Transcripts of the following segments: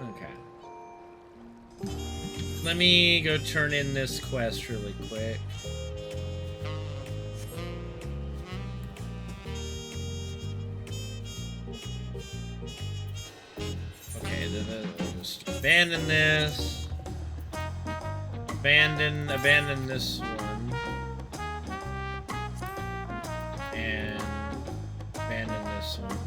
Okay. Let me go turn in this quest really quick. Okay, then we'll just abandon this. Abandon this one. And abandon this one.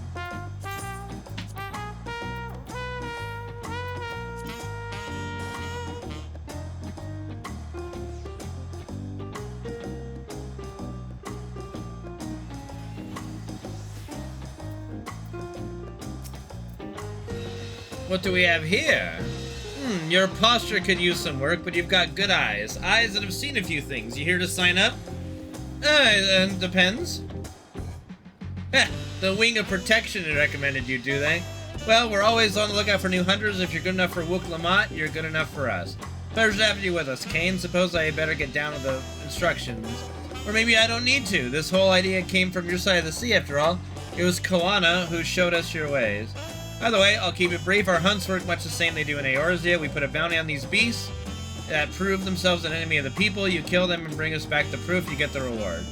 What do we have here? Your posture could use some work, but you've got good eyes. Eyes that have seen a few things. You here to sign up? Depends. The Wing of Protection recommended you, do they? Well, we're always on the lookout for new hunters. If you're good enough for Wook Lamont, you're good enough for us. Pleasure to have you with us, Kane. Suppose I better get down to the instructions. Or maybe I don't need to. This whole idea came from your side of the sea, after all. It was Koana who showed us your ways. By the way, I'll keep it brief. Our hunts work much the same they do in Eorzea. We put a bounty on these beasts that prove themselves an enemy of the people. You kill them and bring us back the proof, you get the reward.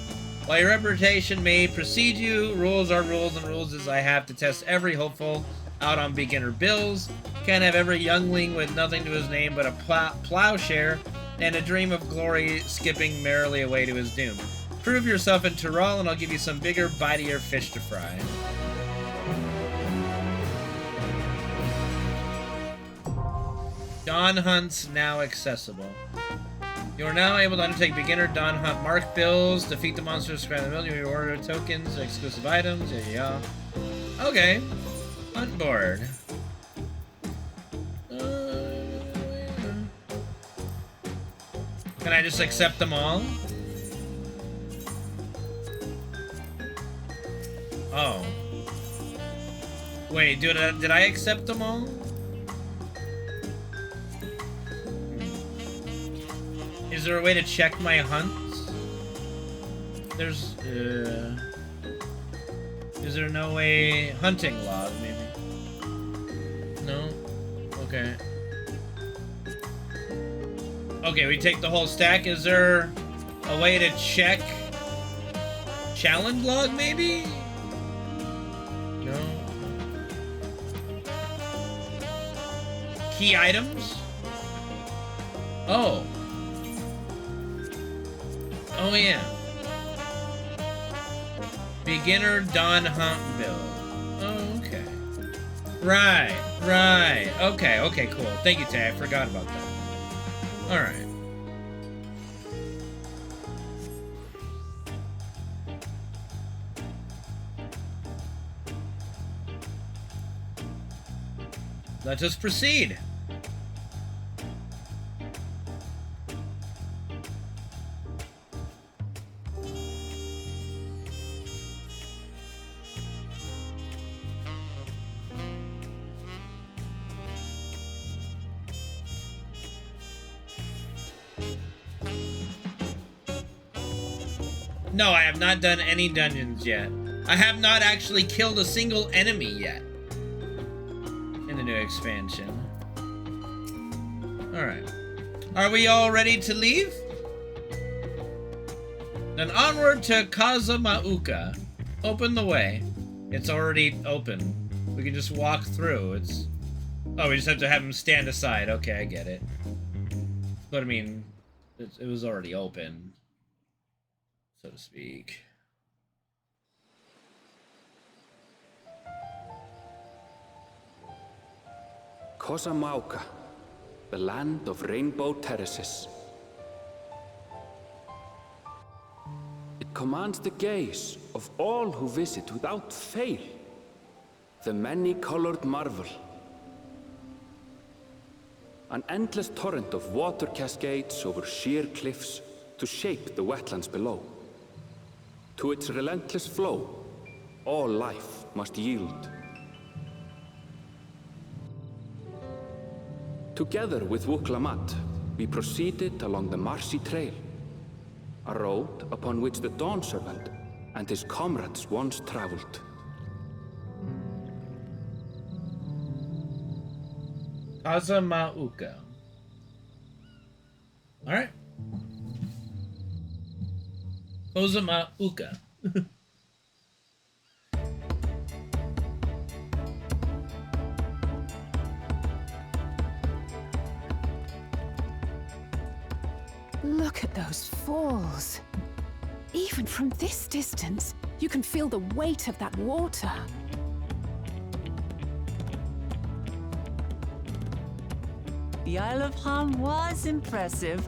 While your reputation may precede you, rules are rules, and rules is I have to test every hopeful out on beginner bills. Can't have every youngling with nothing to his name but a plowshare and a dream of glory skipping merrily away to his doom. Prove yourself in Tyrol and I'll give you some bigger, bitier fish to fry. Dawn hunts now accessible. You are now able to undertake beginner dawn hunt mark bills, defeat the monsters, scram the mill, you order tokens, exclusive items, yeah. Okay. Hunt board. Can I just accept them all? Oh. Wait, did I accept them all? Is there a way to check my hunts? There's, is there no way... Hunting log, maybe? No? Okay. Okay, we take the whole stack. Is there a way to check... Challenge log, maybe? No? Key items? Oh. Oh yeah. Beginner dawn hunt build. Oh, okay. Right. Okay, cool. Thank you, Tay. I forgot about that. Alright. Let us proceed. No, I have not done any dungeons yet. I have not actually killed a single enemy yet in the new expansion. Alright. Are we all ready to leave? Then onward to Kazamauka. Open the way. It's already open. We can just walk through. It's... Oh, we just have to have him stand aside. Okay, I get it. But I mean, it was already open, so to speak. Kazamauka, the land of rainbow terraces. It commands the gaze of all who visit without fail. The many-colored marvel. An endless torrent of water cascades over sheer cliffs to shape the wetlands below. To its relentless flow, all life must yield. Together with Wook Lamont, we proceeded along the marshy trail, a road upon which the Dawn Servant and his comrades once traveled. Kazamauka. Alright. Kazamauka. Look at those falls. Even from this distance, you can feel the weight of that water. The Isle of Ham was impressive,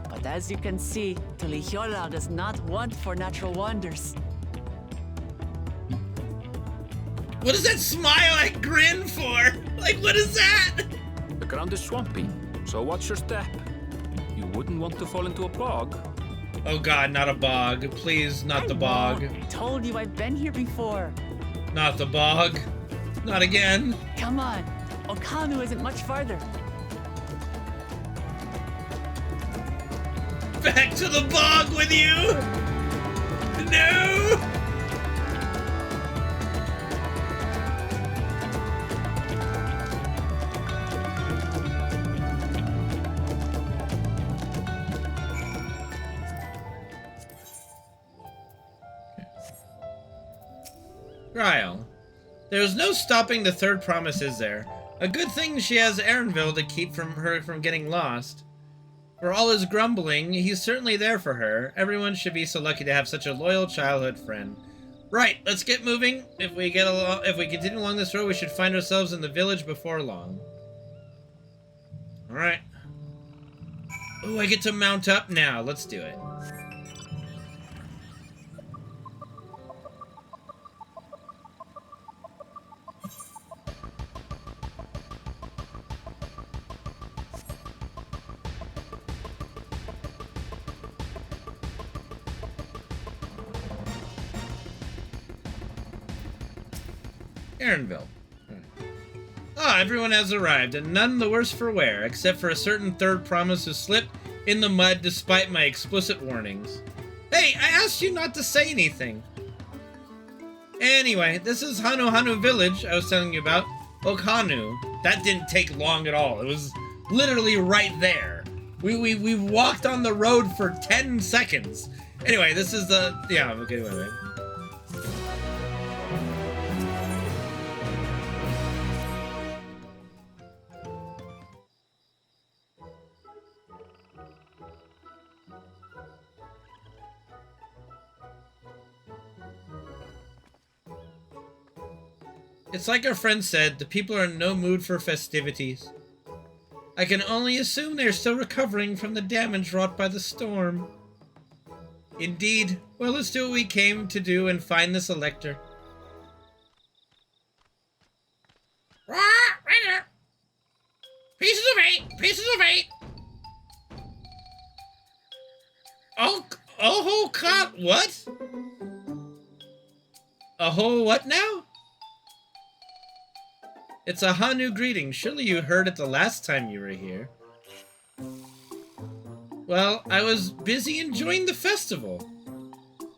but as you can see, Tulihiola does not want for natural wonders. What is that smile I grin for? Like, what is that? The ground is swampy, so watch your step. You wouldn't want to fall into a bog. Oh god, not a bog. Please, not the bog. I told you I've been here before. Not the bog. Not again. Come on, Okanu isn't much farther. Back to the bog with you! No! Ryle. There's no stopping the third promise, is there? A good thing she has Erinville to keep her from getting lost. For all his grumbling, he's certainly there for her. Everyone should be so lucky to have such a loyal childhood friend. Right, let's get moving. If we continue along this road, we should find ourselves in the village before long. Alright. Oh, I get to mount up now. Let's do it. Erinville. Ah, everyone has arrived, and none the worse for wear, except for a certain third promise who slipped in the mud despite my explicit warnings. Hey, I asked you not to say anything. Anyway, this is Hanu Village I was telling you about. Okanu. That didn't take long at all. It was literally right there. We walked on the road for 10 seconds. Anyway, this is the... Yeah, okay, wait. It's like our friend said, the people are in no mood for festivities. I can only assume they're still recovering from the damage wrought by the storm. Indeed. Well, let's do what we came to do and find this elector. Right here. Pieces of 8! Pieces of 8! Oh, God, what? A whole what now? It's a Hanu greeting. Surely you heard it the last time you were here. Well, I was busy enjoying the festival.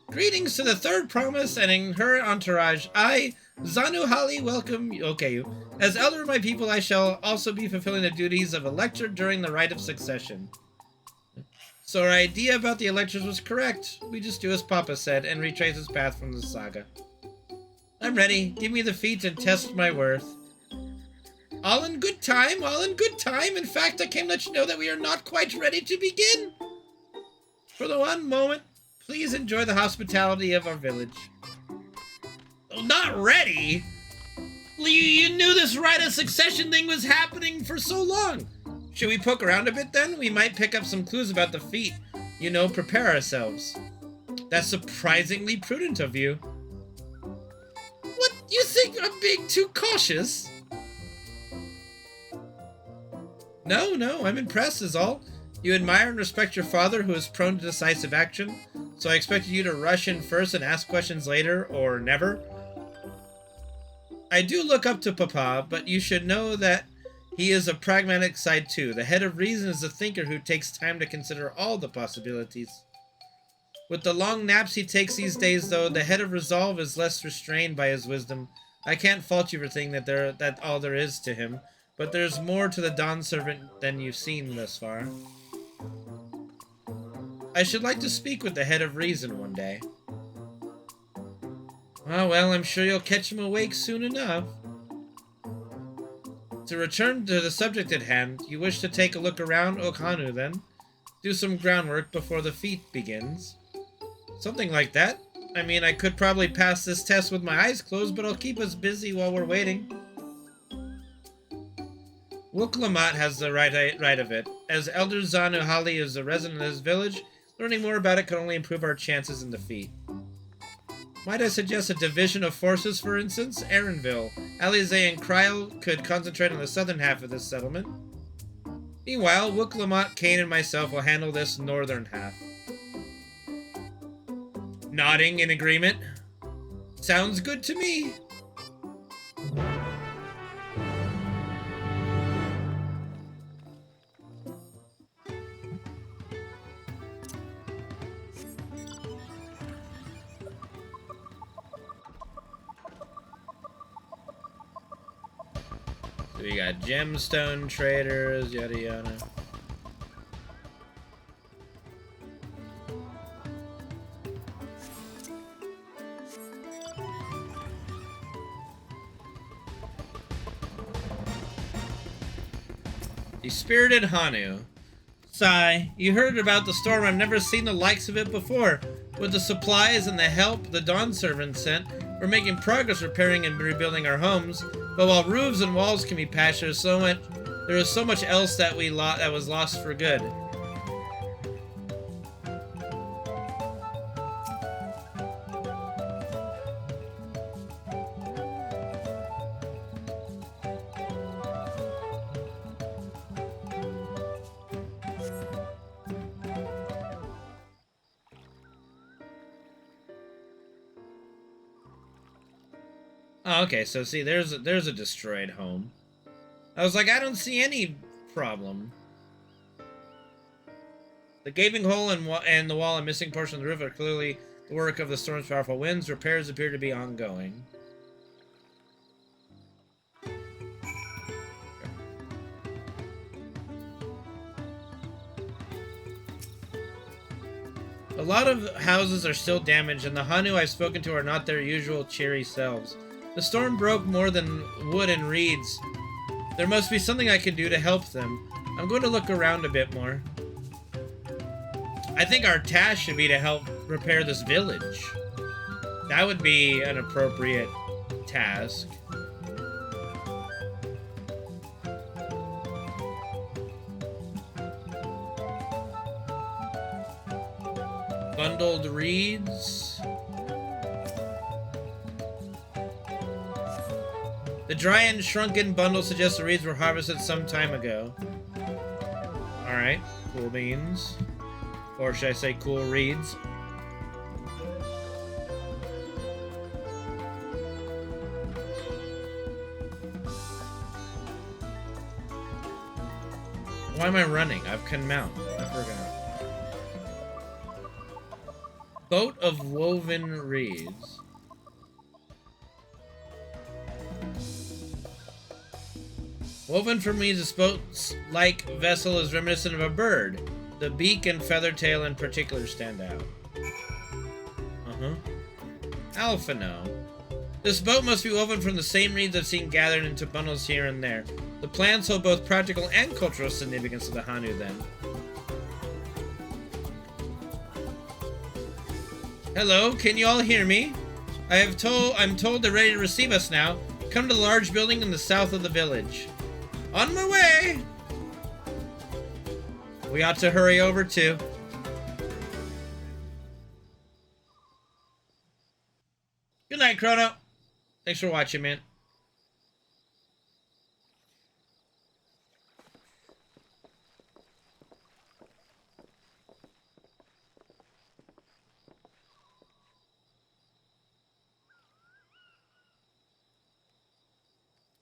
Greetings to the third promise and in her entourage. I, Zanuhali, welcome you. Okay, as elder of my people, I shall also be fulfilling the duties of elector during the rite of succession. So our idea about the electors was correct. We just do as Papa said and retrace his path from the saga. I'm ready. Give me the feat and test my worth. All in good time, all in good time. In fact, I came to let you know that we are not quite ready to begin. For the one moment, please enjoy the hospitality of our village. Oh, not ready? You knew this rite of succession thing was happening for so long. Should we poke around a bit then? We might pick up some clues about the feat. You know, prepare ourselves. That's surprisingly prudent of you. What, you think I'm being too cautious? No, I'm impressed is all. You admire and respect your father who is prone to decisive action, so I expected you to rush in first and ask questions later, or never. I do look up to Papa, but you should know that he is a pragmatic side too. The head of reason is a thinker who takes time to consider all the possibilities. With the long naps he takes these days, though, the head of resolve is less restrained by his wisdom. I can't fault you for thinking that all there is to him. but there's more to the Dawn Servant than you've seen thus far. I should like to speak with the Head of Reason one day. Oh, well, I'm sure you'll catch him awake soon enough. To return to the subject at hand, you wish to take a look around Okhanu, then? Do some groundwork before the feat begins. Something like that. I mean, I could probably pass this test with my eyes closed, but I'll keep us busy while we're waiting. Wook-Lamont has the right of it. As Elder Zanu Hali is a resident of this village, learning more about it could only improve our chances in defeat. Might I suggest a division of forces, for instance? Aaronville, Alize, and Kryl could concentrate on the southern half of this settlement. Meanwhile, Wook-Lamont, Kane, and myself will handle this northern half. Nodding in agreement. Sounds good to me. So we got gemstone traders, yada yada. The Spirited Hanu. Sigh, you heard about the storm. I've never seen the likes of it before. With the supplies and the help the Dawn Servant sent, we're making progress repairing and rebuilding our homes. But while roofs and walls can be patched, there is so much else that was lost for good. Oh, okay, so see, there's a destroyed home. I was like, I don't see any problem. The gaping hole and the wall and missing portion of the roof are clearly the work of the storm's powerful winds. Repairs appear to be ongoing. A lot of houses are still damaged, and the Hanu I've spoken to are not their usual cheery selves. The storm broke more than wood and reeds. There must be something I can do to help them. I'm going to look around a bit more. I think our task should be to help repair this village. That would be an appropriate task. Bundled reeds. The dry and shrunken bundle suggests the reeds were harvested some time ago. Alright, cool beans. Or should I say cool reeds? Why am I running? I can mount. I forgot. Boat of woven reeds. Woven from reeds, this boat-like vessel is reminiscent of a bird. The beak and feather tail in particular stand out. Alphino. This boat must be woven from the same reeds I've seen gathered into bundles here and there. The plants hold both practical and cultural significance to the Hanu, then. Hello, can you all hear me? I'm told they're ready to receive us now. Come to the large building in the south of the village. On my way! We ought to hurry over too. Good night, Chrono. Thanks for watching, man.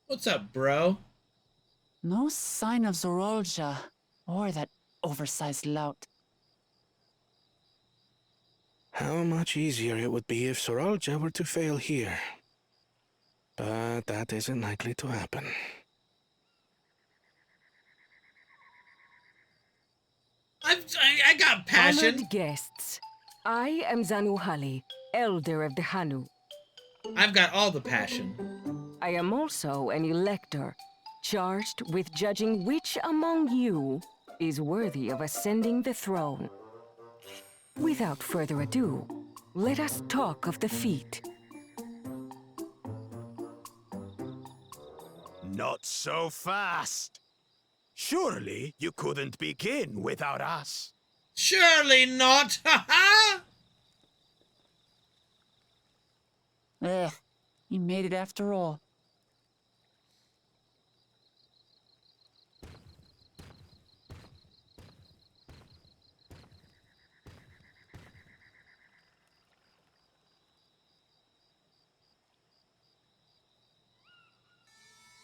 What's up, bro? No sign of Zorolja or that oversized lout. How much easier it would be if Zorolja were to fail here. But that isn't likely to happen. I got passion. Honored guests, I am Zanuhali, Elder of the Hanu. I've got all the passion. I am also an elector, charged with judging which among you is worthy of ascending the throne. Without further ado, let us talk of the feat. Not so fast. Surely you couldn't begin without us. Surely not. Ha ha! He made it after all.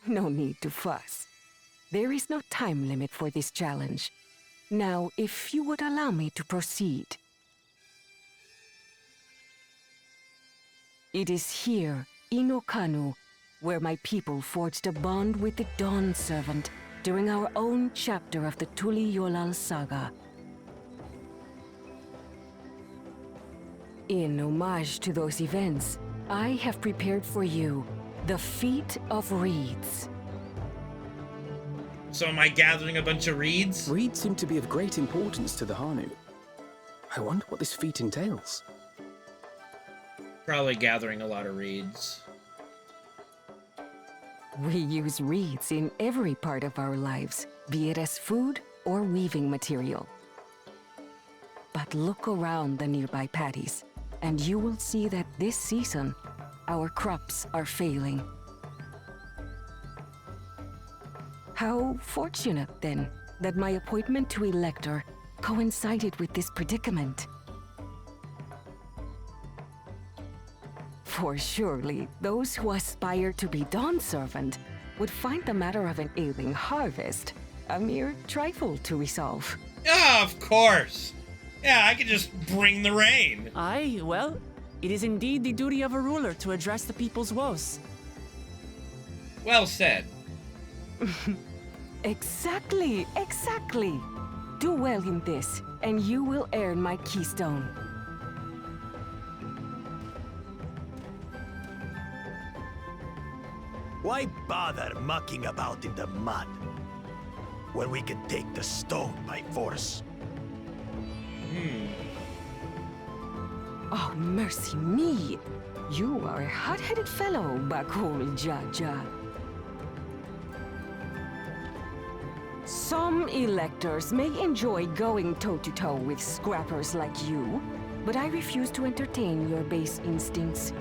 No need to fuss. There is no time limit for this challenge. Now, if you would allow me to proceed. It is here, in Okanu, where my people forged a bond with the Dawn Servant during our own chapter of the Tuli Yolal saga. In homage to those events, I have prepared for you the Feat of Reeds. So am I gathering a bunch of reeds? Reeds seem to be of great importance to the Hanu. I wonder what this feat entails. Probably gathering a lot of reeds. We use reeds in every part of our lives, be it as food or weaving material. But look around the nearby paddies, and you will see that this season, our crops are failing. How fortunate, then, that my appointment to Elector coincided with this predicament. For surely, those who aspire to be Dawn Servant would find the matter of an ailing harvest a mere trifle to resolve. Ah, of course. Yeah, I could just bring the rain. Aye, well, it is indeed the duty of a ruler to address the people's woes. Well said. Exactly. Do well in this, and you will earn my keystone. Why bother mucking about in the mud when we can take the stone by force? Oh, mercy me! You are a hot-headed fellow, Bakul Jaja. Some electors may enjoy going toe-to-toe with scrappers like you, but I refuse to entertain your base instincts.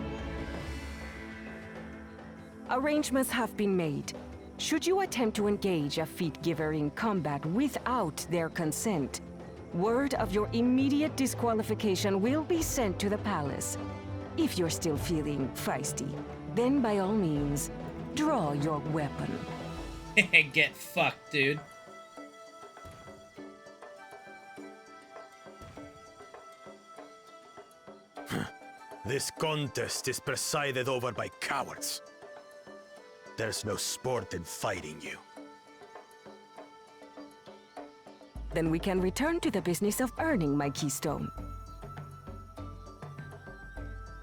Arrangements have been made. Should you attempt to engage a feat giver in combat without their consent, word of your immediate disqualification will be sent to the palace. If you're still feeling feisty, then by all means, draw your weapon. Get fucked, dude. This contest is presided over by cowards. There's no sport in fighting you. Then we can return to the business of earning my keystone.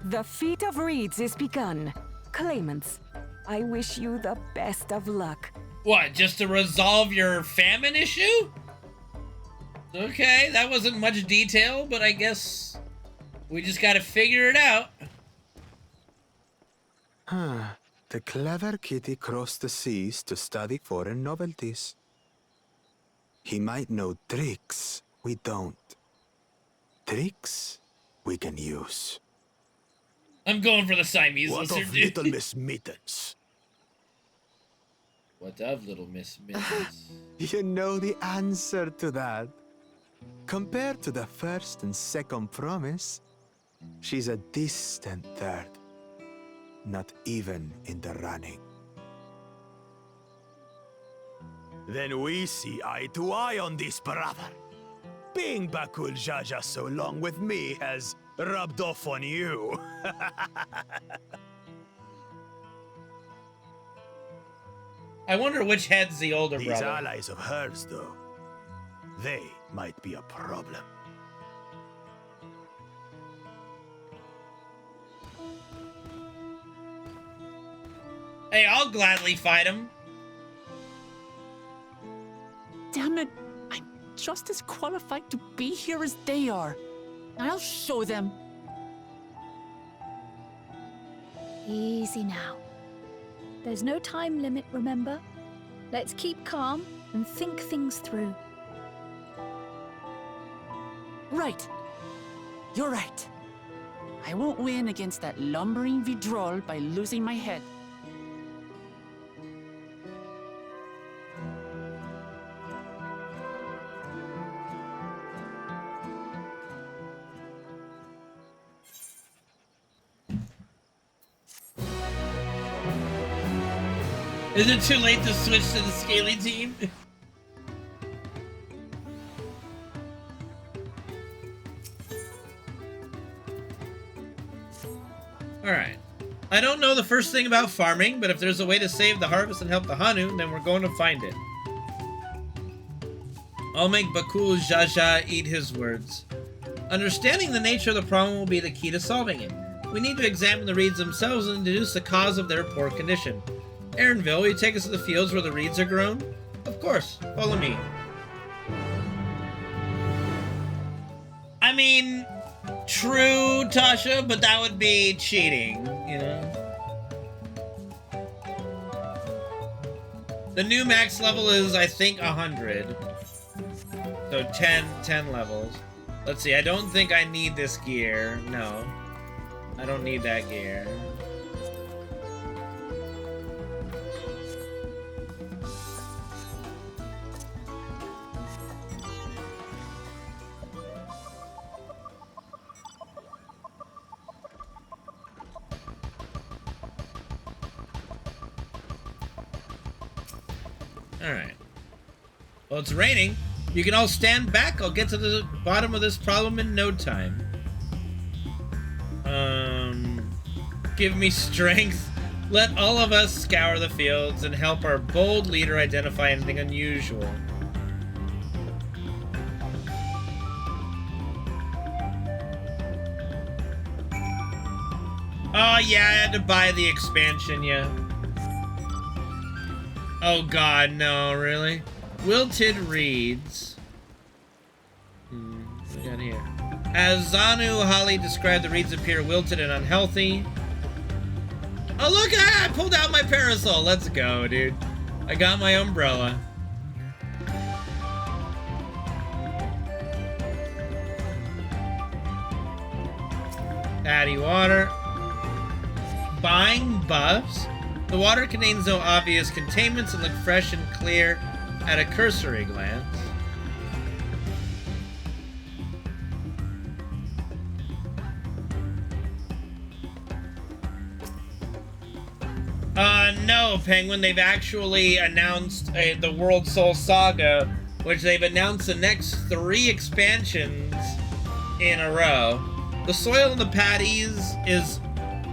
The Feat of Reeds is begun. Claimants, I wish you the best of luck. What, just to resolve your famine issue? Okay, that wasn't much detail, but I guess we just gotta figure it out. The clever kitty crossed the seas to study foreign novelties. He might know tricks we don't. Tricks we can use. I'm going for the Siamese What lizard, of dude. Little Miss Mittens? What of Little Miss Mittens? You know the answer to that. Compared to the first and second promise, she's a distant third. Not even in the running. Then we see eye to eye on this, brother. Being Bakul Jaja so long with me has rubbed off on you. I wonder which head's the older These brother. allies of hers, though, they might be a problem. Hey, I'll gladly fight him. Damn it, I'm just as qualified to be here as they are. I'll show them. Easy now. There's no time limit, remember? Let's keep calm and think things through. Right. You're right. I won't win against that lumbering Vidrol by losing my head. Is it too late to switch to the Scaly team? Alright. I don't know the first thing about farming, but if there's a way to save the harvest and help the Hanu, then we're going to find it. I'll make Bakul Jaja eat his words. Understanding the nature of the problem will be the key to solving it. We need to examine the reeds themselves and deduce the cause of their poor condition. Aaronville, will you take us to the fields where the reeds are grown? Of course. Follow me. I mean, true, Tasha, but that would be cheating, you know? The new max level is, I think, 100. So 10 levels. Let's see, I don't think I need this gear. No. I don't need that gear. Alright. Well, it's raining. You can all stand back. I'll get to the bottom of this problem in no time. Give me strength. Let all of us scour the fields and help our bold leader identify anything unusual. Oh yeah, I had to buy the expansion, yeah. Oh god, no, really? Wilted reeds. What we got here? As Zanu Holly described, the reeds appear wilted and unhealthy. Oh look at that! I pulled out my parasol. Let's go, dude. I got my umbrella. Patty water. Buying buffs. The water contains no obvious containments and look fresh and clear at a cursory glance. No, Penguin, they've actually announced the World Soul Saga, which they've announced the next 3 expansions in a row. The soil in the patties is,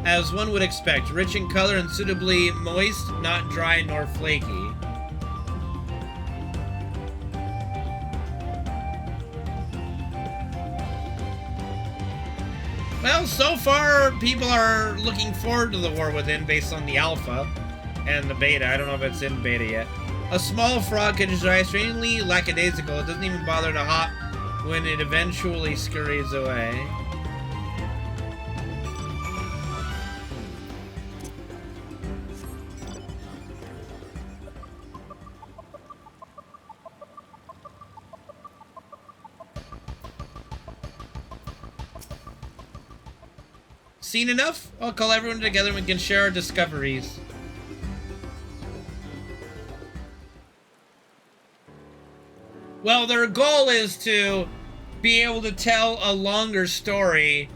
as one would expect, rich in color and suitably moist, not dry nor flaky. Well, so far, people are looking forward to the War Within based on the alpha and the beta. I don't know if it's in beta yet. A small frog catches your eye, strangely lackadaisical. It doesn't even bother to hop when it eventually scurries away. Seen enough? I'll call everyone together and we can share our discoveries. Well, their goal is to be able to tell a longer story.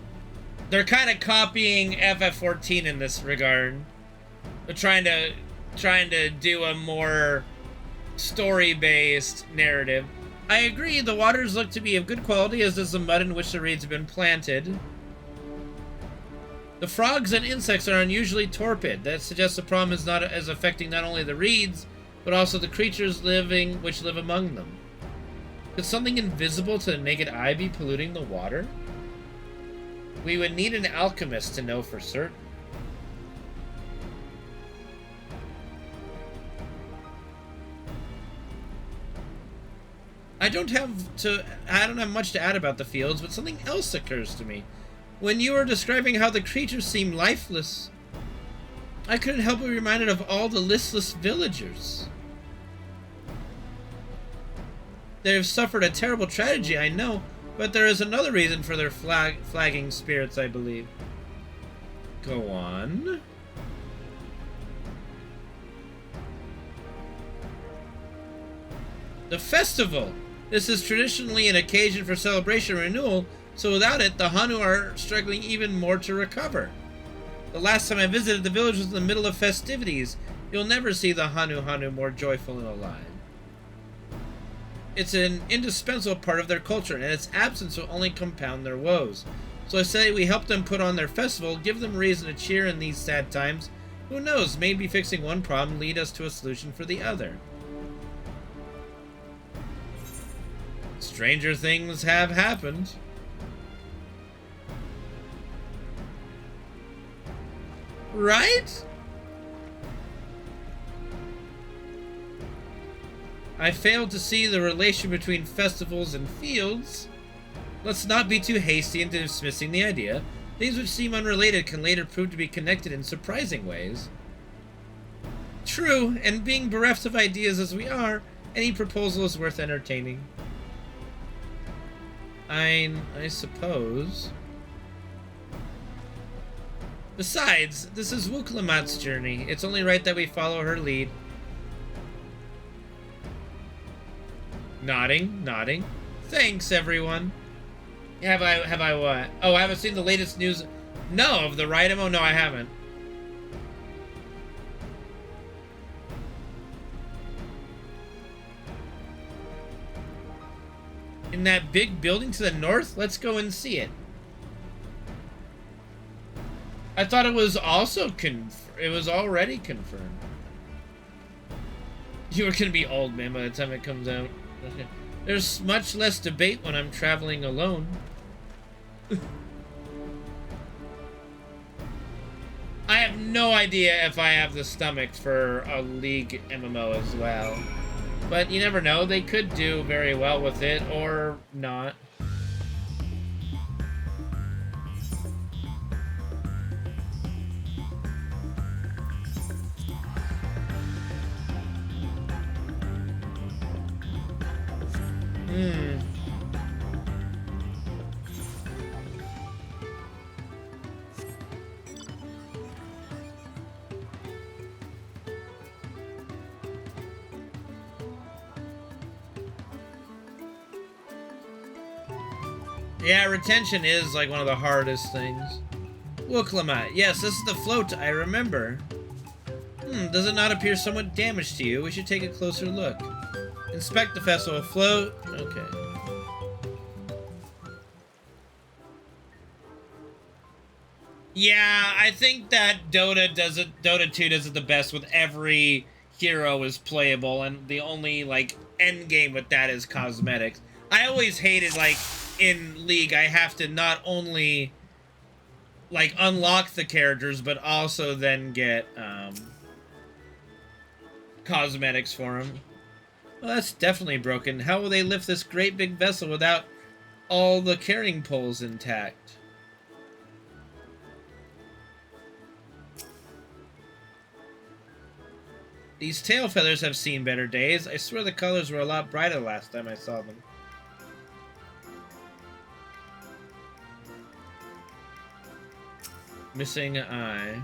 They're kind of copying FF14 in this regard. They're trying to do a more story-based narrative. I agree, the waters look to be of good quality, as does the mud in which the reeds have been planted. The frogs and insects are unusually torpid. That suggests the problem is not as affecting not only the reeds, but also the creatures which live among them. Could something invisible to the naked eye be polluting the water? We would need an alchemist to know for certain. I don't have much to add about the fields, but something else occurs to me. When you were describing how the creatures seem lifeless, I couldn't help but be reminded of all the listless villagers. They have suffered a terrible tragedy, I know, but there is another reason for their flagging spirits, I believe. Go on. The festival! This is traditionally an occasion for celebration and renewal, so without it, the Hanu are struggling even more to recover. The last time I visited the village was in the middle of festivities. You'll never see the Hanu more joyful and alive. It's an indispensable part of their culture, and its absence will only compound their woes. So I say we help them put on their festival, give them reason to cheer in these sad times. Who knows, maybe fixing one problem lead us to a solution for the other. Stranger things have happened. Right? I failed to see the relation between festivals and fields. Let's not be too hasty in dismissing the idea. Things which seem unrelated can later prove to be connected in surprising ways. True, and being bereft of ideas as we are, any proposal is worth entertaining. I suppose. Besides, this is Wuklamat's journey. It's only right that we follow her lead. Nodding, nodding. Thanks, everyone. Have I what? Oh, I haven't seen the latest news. No, of the right ammo? No, I haven't. In that big building to the north? Let's go and see it. I thought it was also it was already confirmed. You are gonna be old, man, by the time it comes out. There's much less debate when I'm traveling alone. I have no idea if I have the stomach for a League MMO as well. But you never know, they could do very well with it, or not. Yeah, retention is like one of the hardest things. Wuklamat, yes, this is the float I remember. Does it not appear somewhat damaged to you? We should take a closer look. Inspect the festival float. Okay. Yeah, I think that Dota 2 does it the best with every hero is playable, and the only, like, end game with that is cosmetics. I always hated, like, in League, I have to not only, like, unlock the characters, but also then get, cosmetics for them. Well, that's definitely broken. How will they lift this great big vessel without all the carrying poles intact? These tail feathers have seen better days. I swear the colors were a lot brighter last time I saw them. Missing an eye.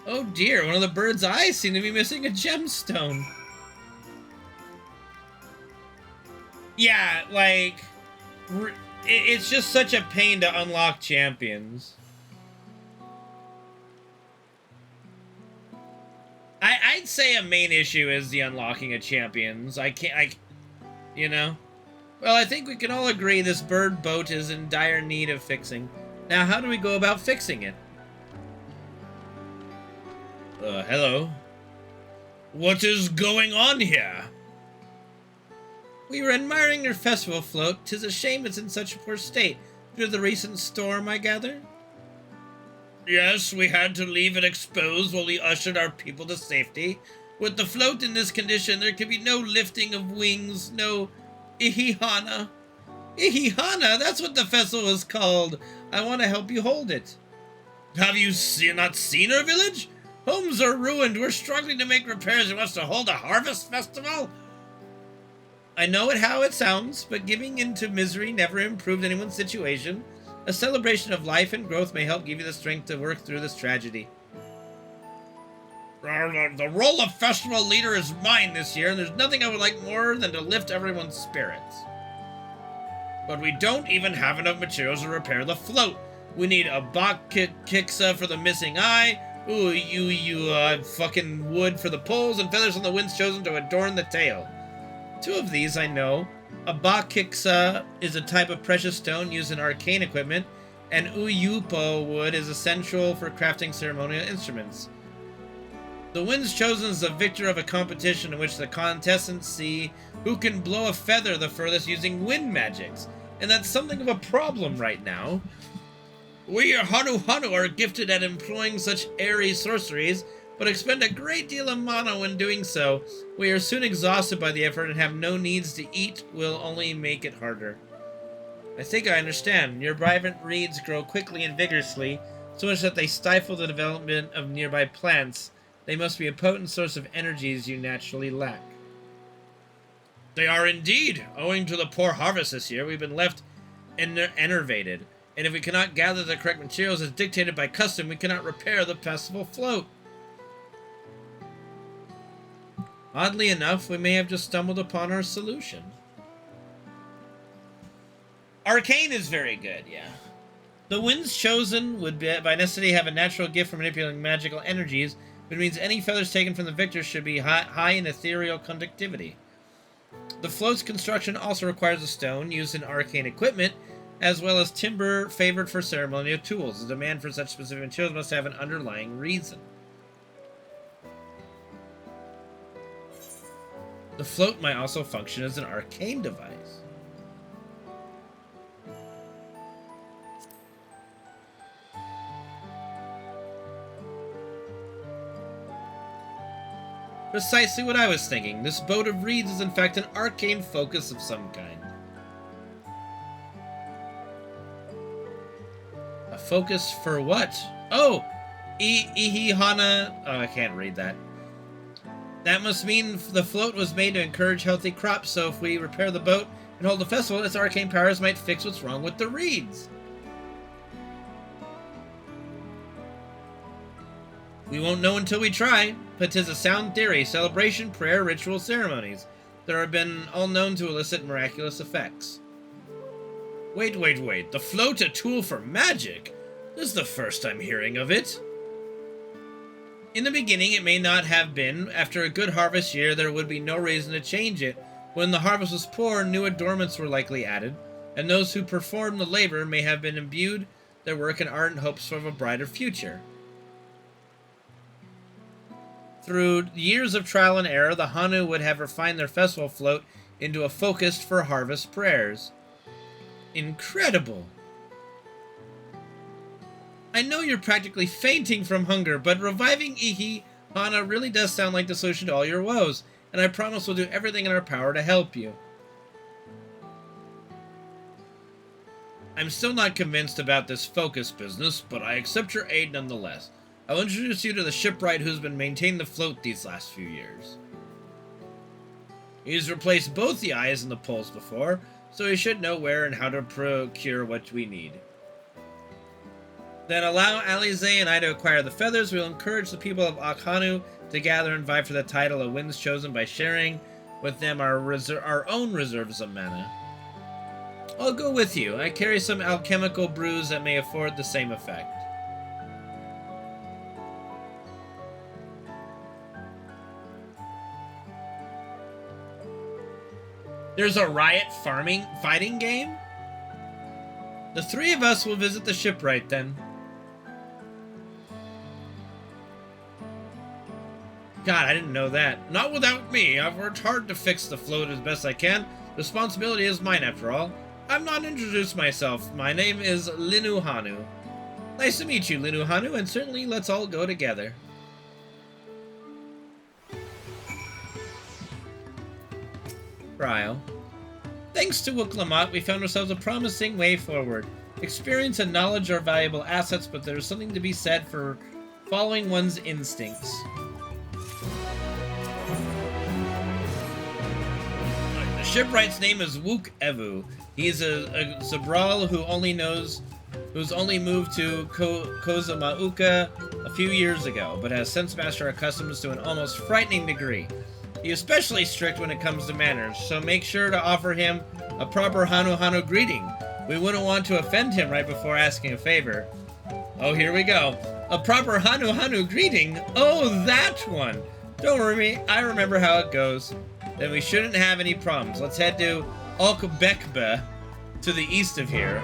Oh dear, one of the bird's eyes seem to be missing a gemstone. Yeah, like, it's just such a pain to unlock champions. I'd say a main issue is the unlocking of champions. You know? Well, I think we can all agree this bird boat is in dire need of fixing. Now, how do we go about fixing it? Hello? What is going on here? We were admiring your festival float. 'Tis a shame it's in such a poor state. Due to the recent storm, I gather? Yes, we had to leave it exposed while we ushered our people to safety. With the float in this condition, there can be no lifting of wings, no ihihana. Ihihana, that's what the festival is called. I want to help you hold it. Have you not seen our village? Homes are ruined. We're struggling to make repairs and wants to hold a harvest festival? I know how it sounds, but giving into misery never improved anyone's situation. A celebration of life and growth may help give you the strength to work through this tragedy. The role of festival leader is mine this year, and there's nothing I would like more than to lift everyone's spirits. But we don't even have enough materials to repair the float. We need a bakiksa for the missing eye, fucking wood for the poles, and feathers on the winds chosen to adorn the tail. 2 of these I know. A bakiksa is a type of precious stone used in arcane equipment, and uyupo wood is essential for crafting ceremonial instruments. The winds chosen is the victor of a competition in which the contestants see who can blow a feather the furthest using wind magics, and that's something of a problem right now. We Hanu are gifted at employing such airy sorceries, but expend a great deal of mana when doing so. We are soon exhausted by the effort and have no needs to eat will only make it harder. I think I understand. Your vibrant reeds grow quickly and vigorously, so much that they stifle the development of nearby plants. They must be a potent source of energies you naturally lack. They are indeed. Owing to the poor harvest this year, we've been left enervated. And if we cannot gather the correct materials as dictated by custom, we cannot repair the festival float. Oddly enough, we may have just stumbled upon our solution. Arcane is very good, yeah. The winds chosen would by necessity have a natural gift for manipulating magical energies, which means any feathers taken from the victor should be high in ethereal conductivity. The float's construction also requires a stone used in arcane equipment, as well as timber favored for ceremonial tools. The demand for such specific materials must have an underlying reason. The float might also function as an arcane device. Precisely what I was thinking. This boat of reeds is in fact an arcane focus of some kind. A focus for what? Oh! Ihihana... Oh, I can't read that. That must mean the float was made to encourage healthy crops, so if we repair the boat and hold the festival, its arcane powers might fix what's wrong with the reeds. We won't know until we try, but 'tis a sound theory. Celebration, prayer, ritual, ceremonies. There have been all known to elicit miraculous effects. Wait. The float a tool for magic? This is the first I'm hearing of it. In the beginning, it may not have been. After a good harvest year, there would be no reason to change it. When the harvest was poor, new adornments were likely added, and those who performed the labor may have been imbued their work in ardent hopes of a brighter future. Through years of trial and error, the Hanu would have refined their festival float into a focus for harvest prayers. Incredible! I know you're practically fainting from hunger, but reviving Ihihana really does sound like the solution to all your woes, and I promise we'll do everything in our power to help you. I'm still not convinced about this focus business, but I accept your aid nonetheless. I'll introduce you to the shipwright who's been maintaining the float these last few years. He's replaced both the eyes and the poles before, so he should know where and how to procure what we need. Then allow Alize and I to acquire the feathers. We'll encourage the people of Akhanu to gather and vie for the title of Winds Chosen by sharing with them our own reserves of mana. I'll go with you. I carry some alchemical brews that may afford the same effect. There's a riot fighting game? The 3 of us will visit the shipwright then. God, I didn't know that. Not without me. I've worked hard to fix the float as best I can. Responsibility is mine, after all. I've not introduced myself. My name is Linu Hanu. Nice to meet you, Linu Hanu, and certainly let's all go together. Ryle. Thanks to Wook Lamont, we found ourselves a promising way forward. Experience and knowledge are valuable assets, but there's something to be said for following one's instincts. The shipwright's name is Wook Evu. He's a Zabral who's only moved to Kozamauka a few years ago, but has since mastered our customs to an almost frightening degree. He is especially strict when it comes to manners, so make sure to offer him a proper Hanu Hanu greeting. We wouldn't want to offend him right before asking a favor. Oh, here we go. A proper Hanu Hanu greeting? Oh, that one! Don't worry, I remember how it goes. Then we shouldn't have any problems. Let's head to Okbekbe, to the east of here.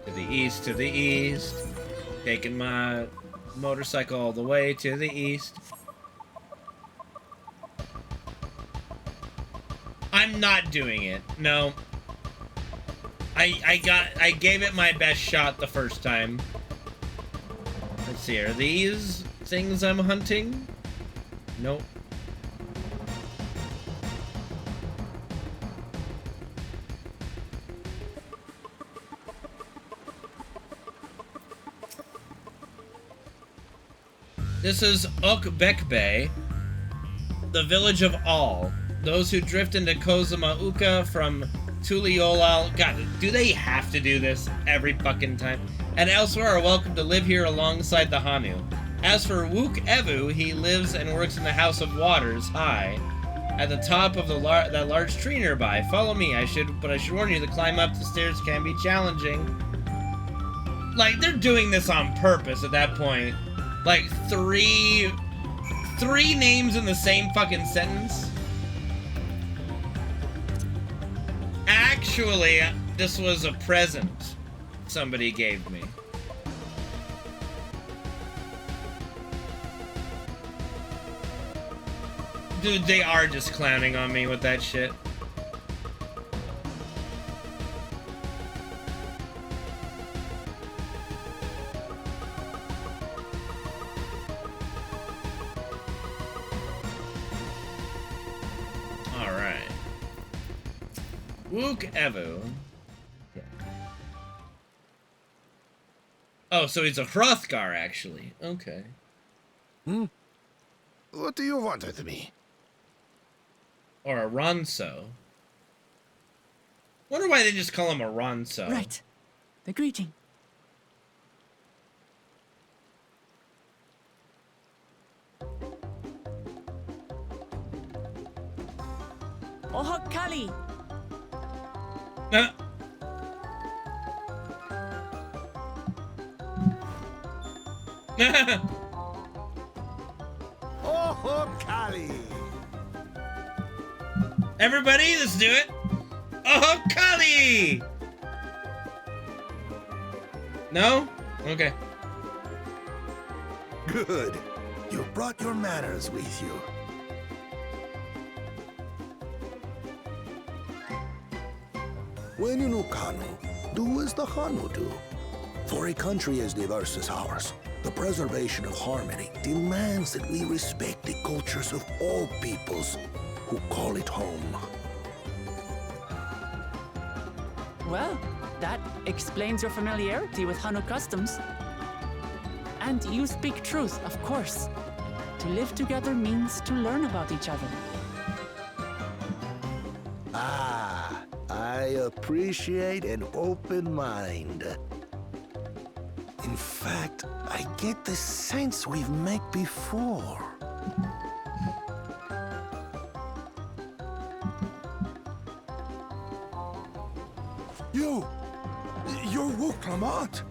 To the east. Taking my motorcycle all the way to the east. I'm not doing it. No. I gave it my best shot the first time. Let's see, are these things I'm hunting? Nope. This is Okbekbe, the village of All. Those who drift into Kozamauka from Tuliolal. God, do they have to do this every fucking time? And elsewhere are welcome to live here alongside the Hanu. As for Wook Evu, he lives and works in the House of Waters, high, at the top of that large tree nearby. Follow me, but I should warn you, to climb up the stairs can be challenging. Like, they're doing this on purpose at that point. Like, three names in the same fucking sentence. Actually, this was a present somebody gave me. Dude, they are just clowning on me with that shit. Alright. Wook Evu. Yeah. Oh, so he's a Hrothgar, actually. Okay. Hmm? What do you want with me? Or a Ronso. Wonder why they just call him a Ronso. Right. The greeting. Oh, Kali. Oh, Kali. Everybody, let's do it. Oh, Kali! No? Okay. Good. You brought your manners with you. When you know Kanu, do as the Hanu do. For a country as diverse as ours, the preservation of harmony demands that we respect the cultures of all peoples who call it home. Well, that explains your familiarity with Hanu customs. And you speak truth, of course. To live together means to learn about each other. Ah, I appreciate an open mind. In fact, I get the sense we've met before. You're Wook Lamont.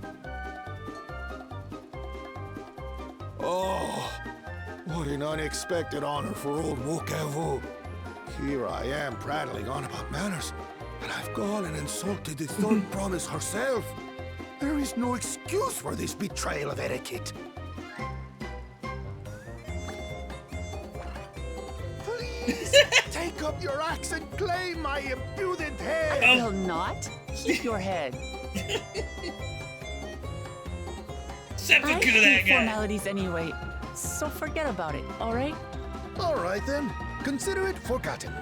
Oh, what an unexpected honor for old Wook Evu. Here I am prattling on about manners, and I've gone and insulted the third promise herself. There is no excuse for this betrayal of etiquette. Take up your axe and claim my impudent head! I will not. Keep your head. Something I good to that hate guy. formalities anyway, so forget about it, all right? All right then. Consider it forgotten.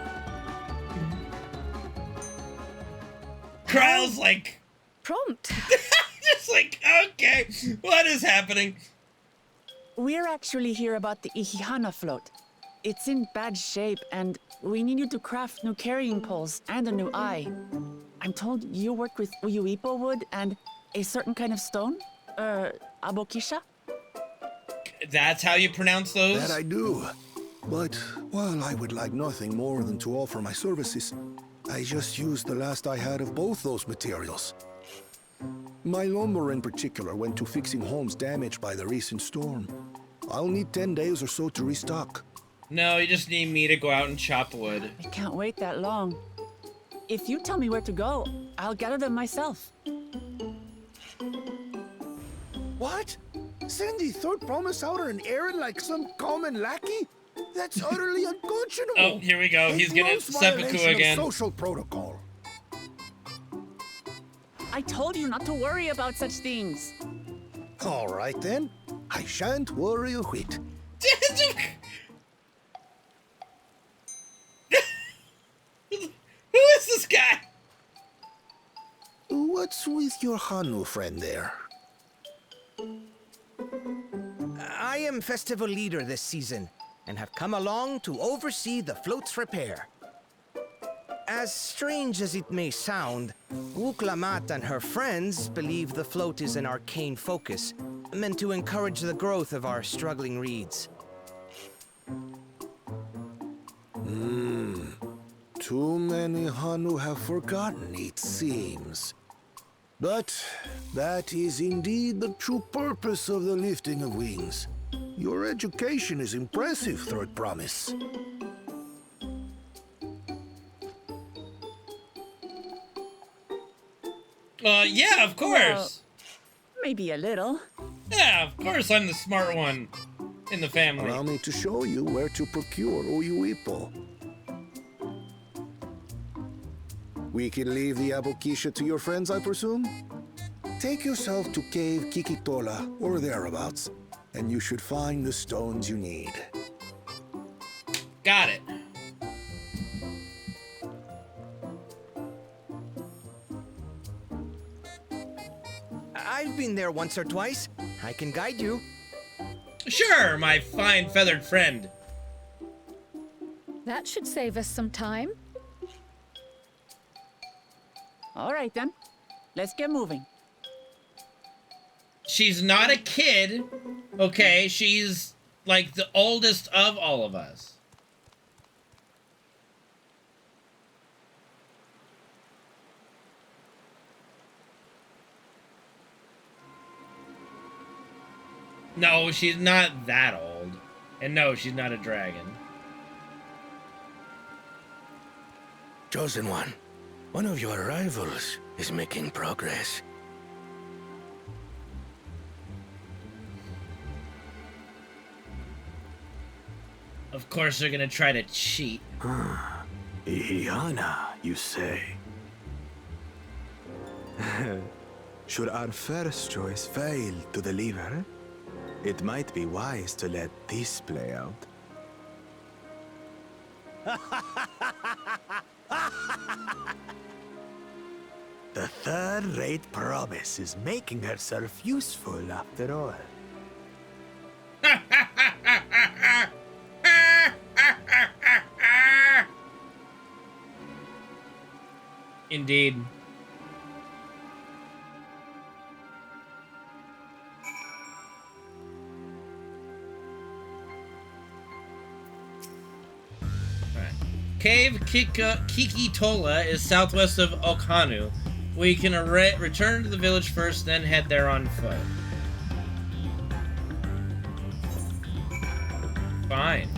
Kryl's like, Prompt. just like, okay, what is happening? We're actually here about the Ihihana float. It's in bad shape, and we need you to craft new carrying poles and a new eye. I'm told you work with Uyuipo wood and a certain kind of stone? Abokisha? That's how you pronounce those? That I do. But while I would like nothing more than to offer my services, I just used the last I had of both those materials. My lumber in particular went to fixing homes damaged by the recent storm. I'll need 10 days or so to restock. No, you just need me to go out and chop wood. I can't wait that long. If you tell me where to go, I'll gather them myself. What? Send the third promise out on an errand like some common lackey? That's utterly unconscionable. Oh, here we go. He's gonna Gross seppuku violation of again. social protocol. I told you not to worry about such things. All right then. I shan't worry a whit. Who is this guy? What's with your Hanu friend there? I am festival leader this season, and have come along to oversee the float's repair. As strange as it may sound, Wuklamat and her friends believe the float is an arcane focus, meant to encourage the growth of our struggling reeds. Too many Hanu have forgotten, it seems. But that is indeed the true purpose of the lifting of wings. Your education is impressive, Third Promise. Yeah, of course. Well, maybe a little. Yeah, of course I'm the smart one in the family. Allow me to show you where to procure Uyuipo. We can leave the Abokisha to your friends, I presume? Take yourself to Cave Kikitola or thereabouts, and you should find the stones you need. Got it. I've been there once or twice. I can guide you. Sure, my fine feathered friend. That should save us some time. All right then, let's get moving. She's not a kid, okay? She's like the oldest of all of us. No, she's not that old. And no, she's not a dragon. Chosen one of your rivals is making progress. Of course they're gonna try to cheat. Ihihana, you say? Should our first choice fail to deliver, it might be wise to let this play out. The third-rate promise is making herself useful after all. Indeed. Cave Kikitola is southwest of Okhanu. We can return to the village first, then head there on foot. Fine.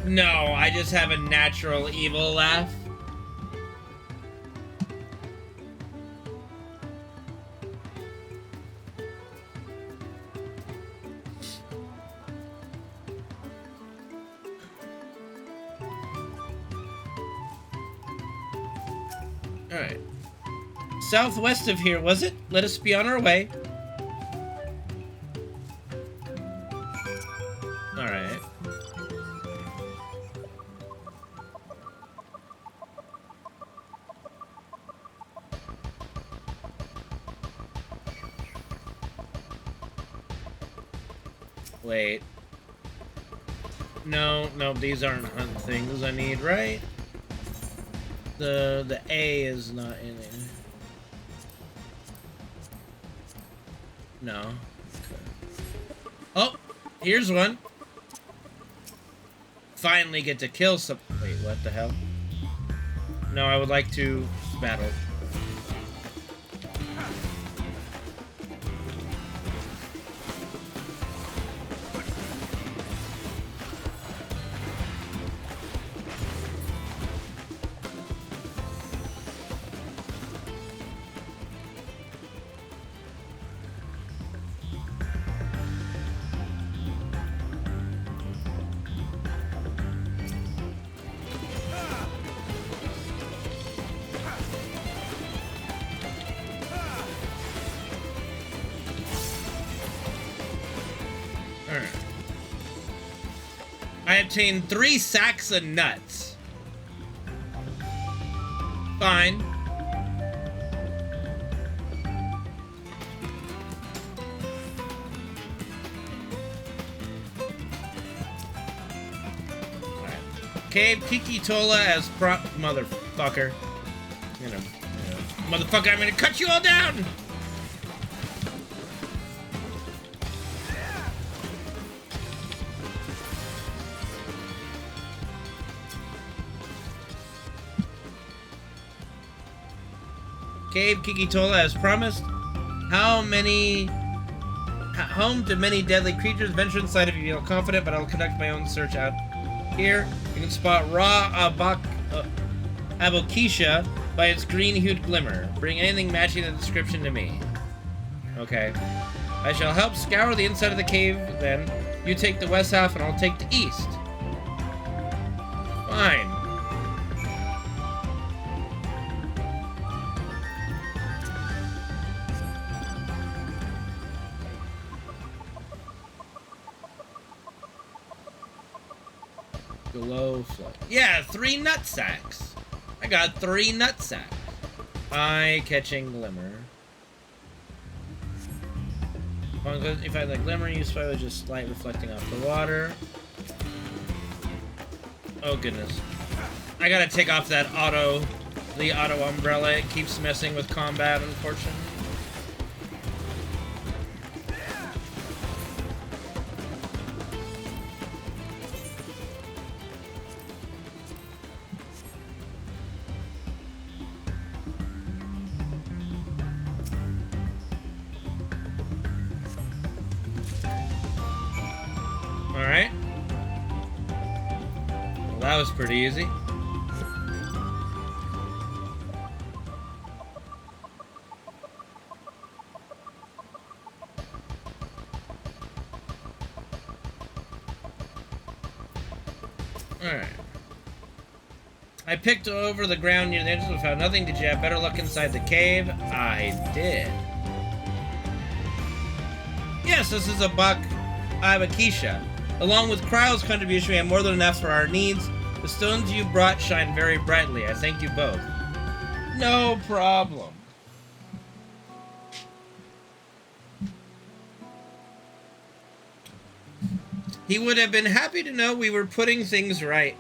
No, I just have a natural evil laugh. Alright. Southwest of here, was it? Let us be on our way. Alright. Wait. No, these aren't hunt things I need, right? The A is not in it. No. Okay. Oh, here's one. Finally get to kill some. Wait, what the hell? No, I would like to battle. I obtained 3 sacks of nuts. Fine. Alright. Cave Kikitola as motherfucker. Motherfucker, I'm gonna cut you all down! Cave Kikitola as promised. Home to many deadly creatures. Venture inside if you feel confident, but I'll conduct my own search out here. You can spot raw Abokisha by its green-hued glimmer. Bring anything matching the description to me. Okay. I shall help scour the inside of the cave, then. You take the west half, and I'll take the east. Fine. Glow flood. Yeah, 3 nut sacks. I got 3 nut sacks. Eye-catching glimmer. If I like glimmer, you spy with just light reflecting off the water. Oh goodness. I gotta take off that the auto umbrella. It keeps messing with combat, unfortunately. Alright. Well, that was pretty easy. Alright. I picked over the ground near the entrance and found nothing. Did you have better luck inside the cave? I did. Yes, this is a buck Abakisha. Along with Cryle's contribution, we have more than enough for our needs. The stones you brought shine very brightly. I thank you both. No problem. He would have been happy to know we were putting things right.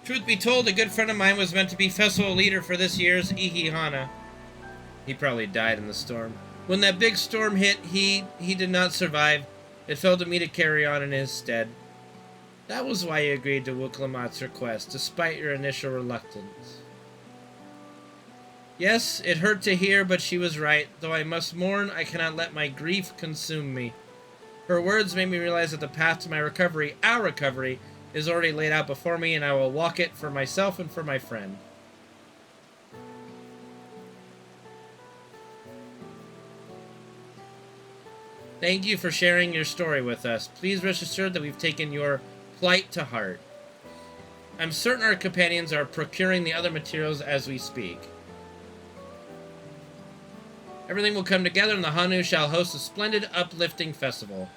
Truth be told, a good friend of mine was meant to be festival leader for this year's Ihihana. He probably died in the storm. When that big storm hit, he did not survive. It fell to me to carry on in his stead. That was why you agreed to Wuklamat's request, despite your initial reluctance. Yes, it hurt to hear, but she was right. Though I must mourn, I cannot let my grief consume me. Her words made me realize that the path to my recovery, our recovery, is already laid out before me, and I will walk it for myself and for my friend. Thank you for sharing your story with us. Please rest assured that we've taken your plight to heart. I'm certain our companions are procuring the other materials as we speak. Everything will come together and the Hanu shall host a splendid, uplifting festival.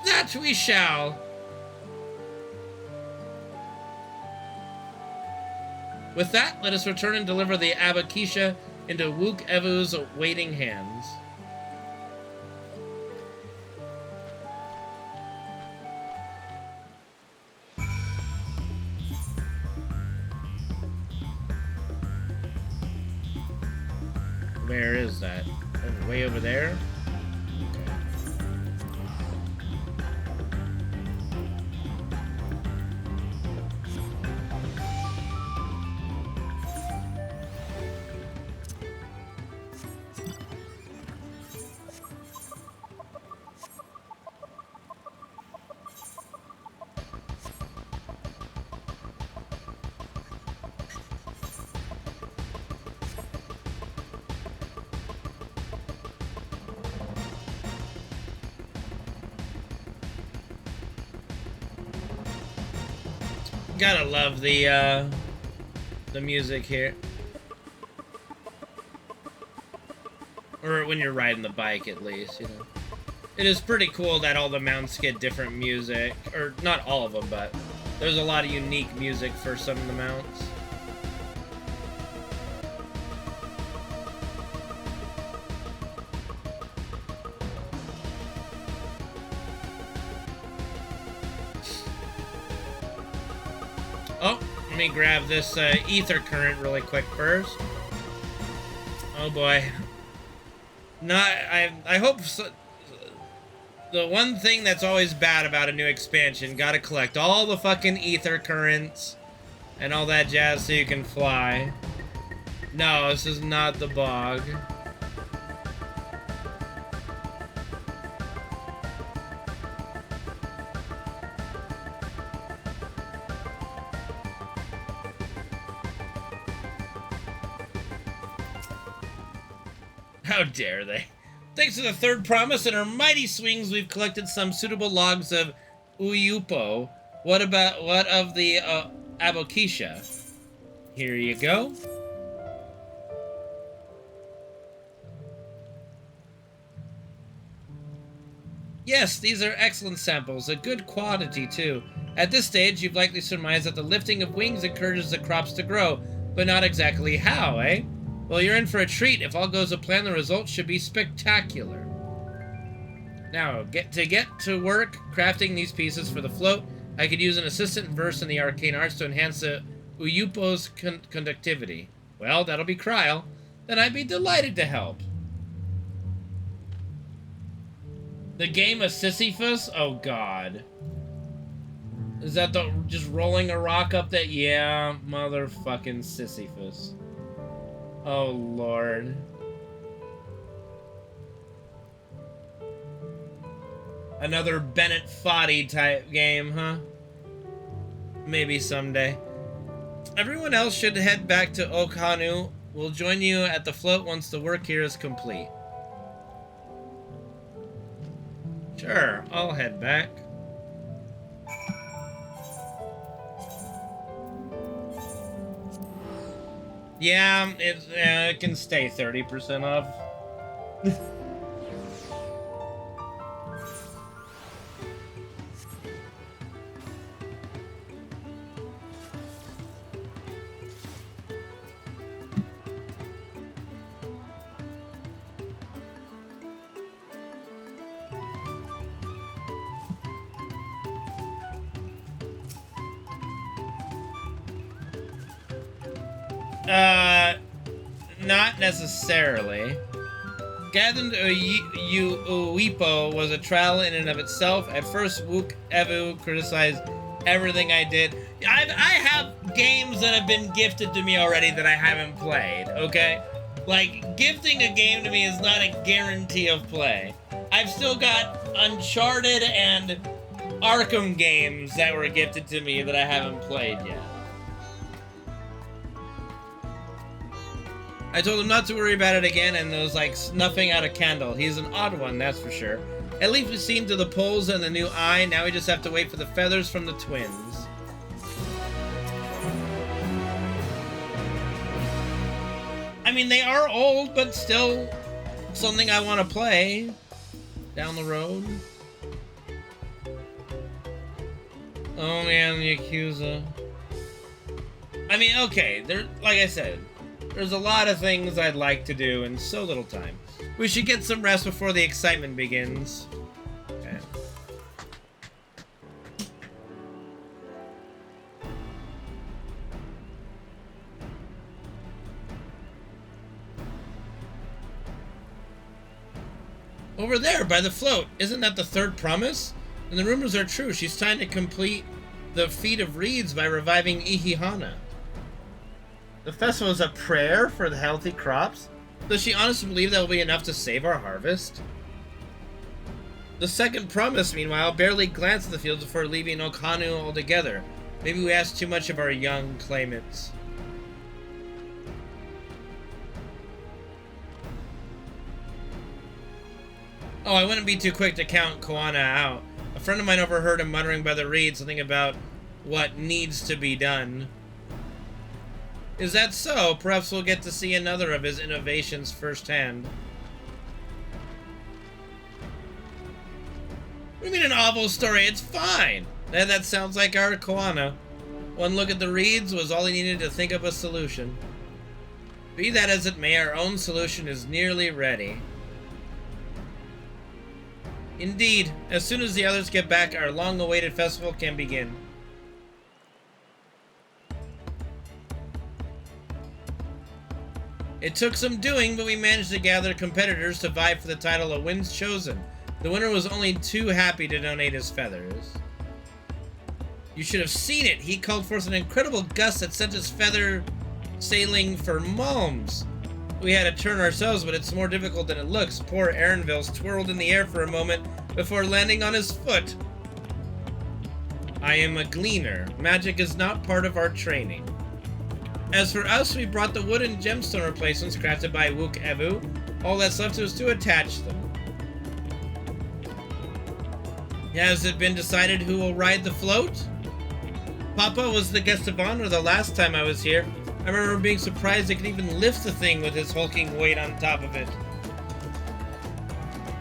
That we shall! With that, let us return and deliver the Abakisha into Wook Evu's waiting hands. Where is that? Oh, way over there? Okay. Gotta love the music here. Or when you're riding the bike, at least, you know. It is pretty cool that all the mounts get different music. Or, not all of them, but there's a lot of unique music for some of the mounts. Oh, let me grab this ether current really quick first. Oh boy. I hope so. The one thing that's always bad about a new expansion, gotta collect all the fucking ether currents and all that jazz so you can fly. No, this is not the bog. How dare they? Thanks to the third promise and our mighty swings, we've collected some suitable logs of Uyupo. What of the Abokisha? Here you go. Yes, these are excellent samples, a good quantity too. At this stage, you've likely surmised that the lifting of wings encourages the crops to grow, but not exactly how, eh? Well, you're in for a treat. If all goes to plan, the results should be spectacular. Now, get to work crafting these pieces for the float. I could use an assistant verse in the arcane arts to enhance the Uyupo's conductivity. Well, that'll be Kryl. Then I'd be delighted to help. The game of Sisyphus? Oh, God. Is that the just rolling a rock up that? Yeah, motherfucking Sisyphus. Oh, Lord. Another Bennett Foddy type game, huh? Maybe someday. Everyone else should head back to Okhanu. We'll join you at the float once the work here is complete. Sure, I'll head back. Yeah, it can stay 30% off. Not necessarily. Gathering Uipo was a trial in and of itself. At first, Wook Evu criticized everything I did. I have games that have been gifted to me already that I haven't played, okay? Like, gifting a game to me is not a guarantee of play. I've still got Uncharted and Arkham games that were gifted to me that I haven't played yet. I told him not to worry about it again, and it was like snuffing out a candle. He's an odd one, that's for sure. At least we've seen to the poles and the new eye. Now we just have to wait for the feathers from the twins. I mean, they are old, but still something I want to play down the road. Oh man, the Yakuza. I mean, okay, like I said, there's a lot of things I'd like to do in so little time. We should get some rest before the excitement begins. Okay. Over there, by the float. Isn't that the third promise? And the rumors are true. She's trying to complete the feat of reeds by reviving Ihihana. The festival is a prayer for the healthy crops? Does she honestly believe that will be enough to save our harvest? The second promise, meanwhile, barely glanced at the fields before leaving Okanu altogether. Maybe we asked too much of our young claimants. Oh, I wouldn't be too quick to count Koana out. A friend of mine overheard him muttering by the reed something about what needs to be done. Is that so? Perhaps we'll get to see another of his innovations firsthand. What do you mean an awful story? It's fine. That sounds like our Koana. One look at the reeds was all he needed to think of a solution. Be that as it may, our own solution is nearly ready. Indeed, as soon as the others get back, our long-awaited festival can begin. It took some doing, but we managed to gather competitors to vie for the title of Winds Chosen. The winner was only too happy to donate his feathers. You should have seen it! He called forth an incredible gust that sent his feather sailing for Malms. We had to turn ourselves, but it's more difficult than it looks. Poor Aaronville's twirled in the air for a moment before landing on his foot. I am a gleaner. Magic is not part of our training. As for us, we brought the wooden gemstone replacements crafted by Wook Evu. All that's left was to attach them. Has it been decided who will ride the float? Papa was the guest of honor the last time I was here. I remember being surprised they could even lift the thing with his hulking weight on top of it.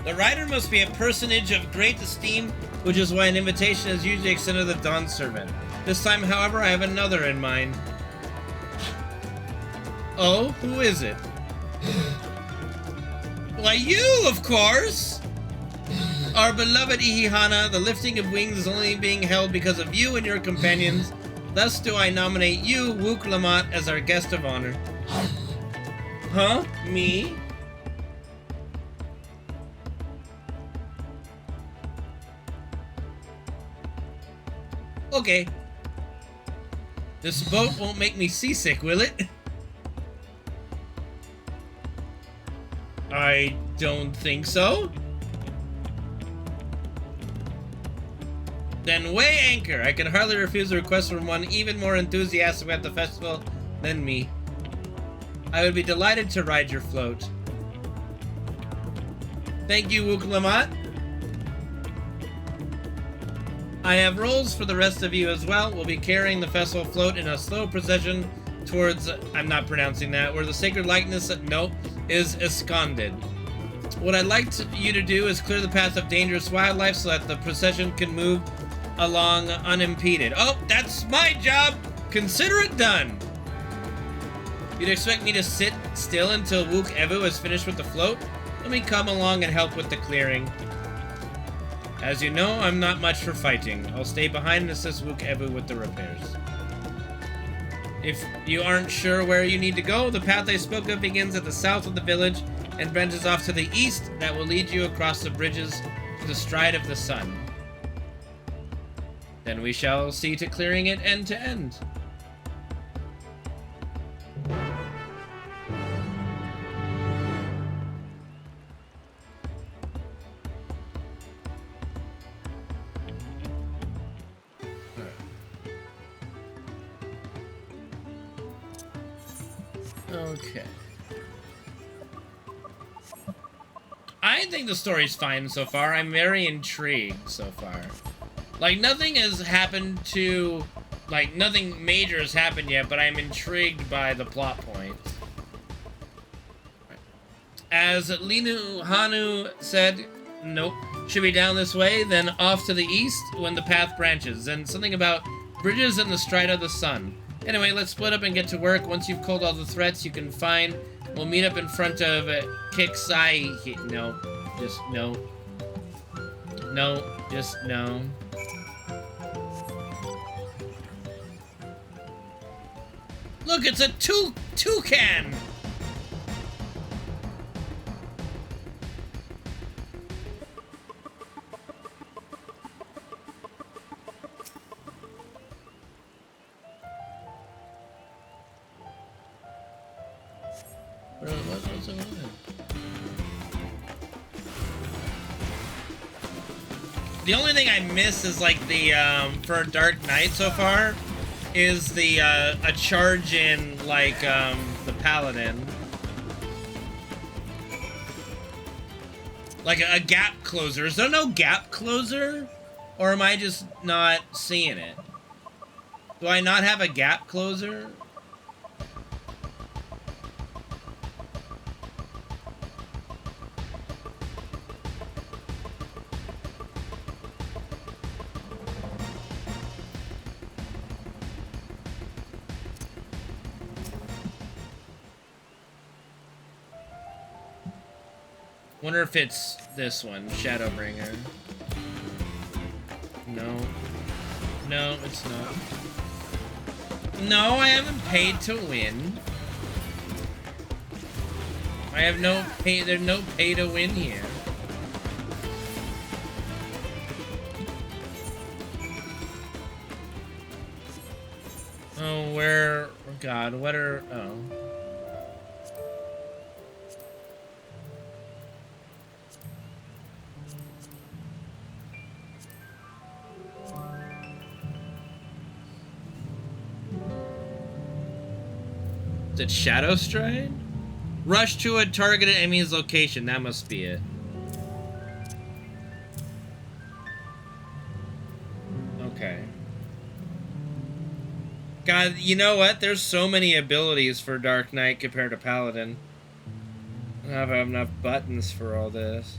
The rider must be a personage of great esteem, which is why an invitation is usually extended to the Dawn Servant. This time, however, I have another in mind. Oh, who is it? Why, you, of course! Our beloved Ihihana, the lifting of wings is only being held because of you and your companions. Thus do I nominate you, Wook Lamont, as our guest of honor. Huh? Me? Okay. This boat won't make me seasick, will it? I don't think so. Then weigh anchor. I can hardly refuse a request from one even more enthusiastic about the festival than me. I would be delighted to ride your float. Thank you, Wook Lamont. I have roles for the rest of you as well. We'll be carrying the festival float in a slow procession towards, I'm not pronouncing that, where the sacred likeness, is esconded. What I'd like you to do is clear the path of dangerous wildlife so that the procession can move along unimpeded. Oh, that's my job! Consider it done! You'd expect me to sit still until Wook Evu is finished with the float? Let me come along and help with the clearing. As you know, I'm not much for fighting. I'll stay behind and assist Wook Evu with the repairs. If you aren't sure where you need to go, the path I spoke of begins at the south of the village and branches off to the east. That will lead you across the bridges to the Stride of the Sun. Then we shall see to clearing it end to end. Okay. I think the story's fine so far. I'm very intrigued so far. Like, nothing has happened to... Like, nothing major has happened yet, but I'm intrigued by the plot points. As Linu Hanu said, nope, should be down this way, then off to the east when the path branches, and something about bridges in the stride of the sun. Anyway, let's split up and get to work. Once you've culled all the threats you can find, we'll meet up in front of Kiksai. No, just no. No, just no. Look, it's a toucan! What's over there? The only thing I miss is like the for Dark Knight so far is the a charge in like the Paladin, like a gap closer. Is there no gap closer, or am I just not seeing it? Do I not have a gap closer? Wonder if it's this one, Shadowbringer. No. No, it's not. No, I haven't paid to win. I have no pay, there's no pay to win here. Oh, where, oh God, what are, oh. Is it Shadow Stride? Rush to a targeted enemy's location. That must be it. Okay. God, you know what? There's so many abilities for Dark Knight compared to Paladin. I don't have enough buttons for all this.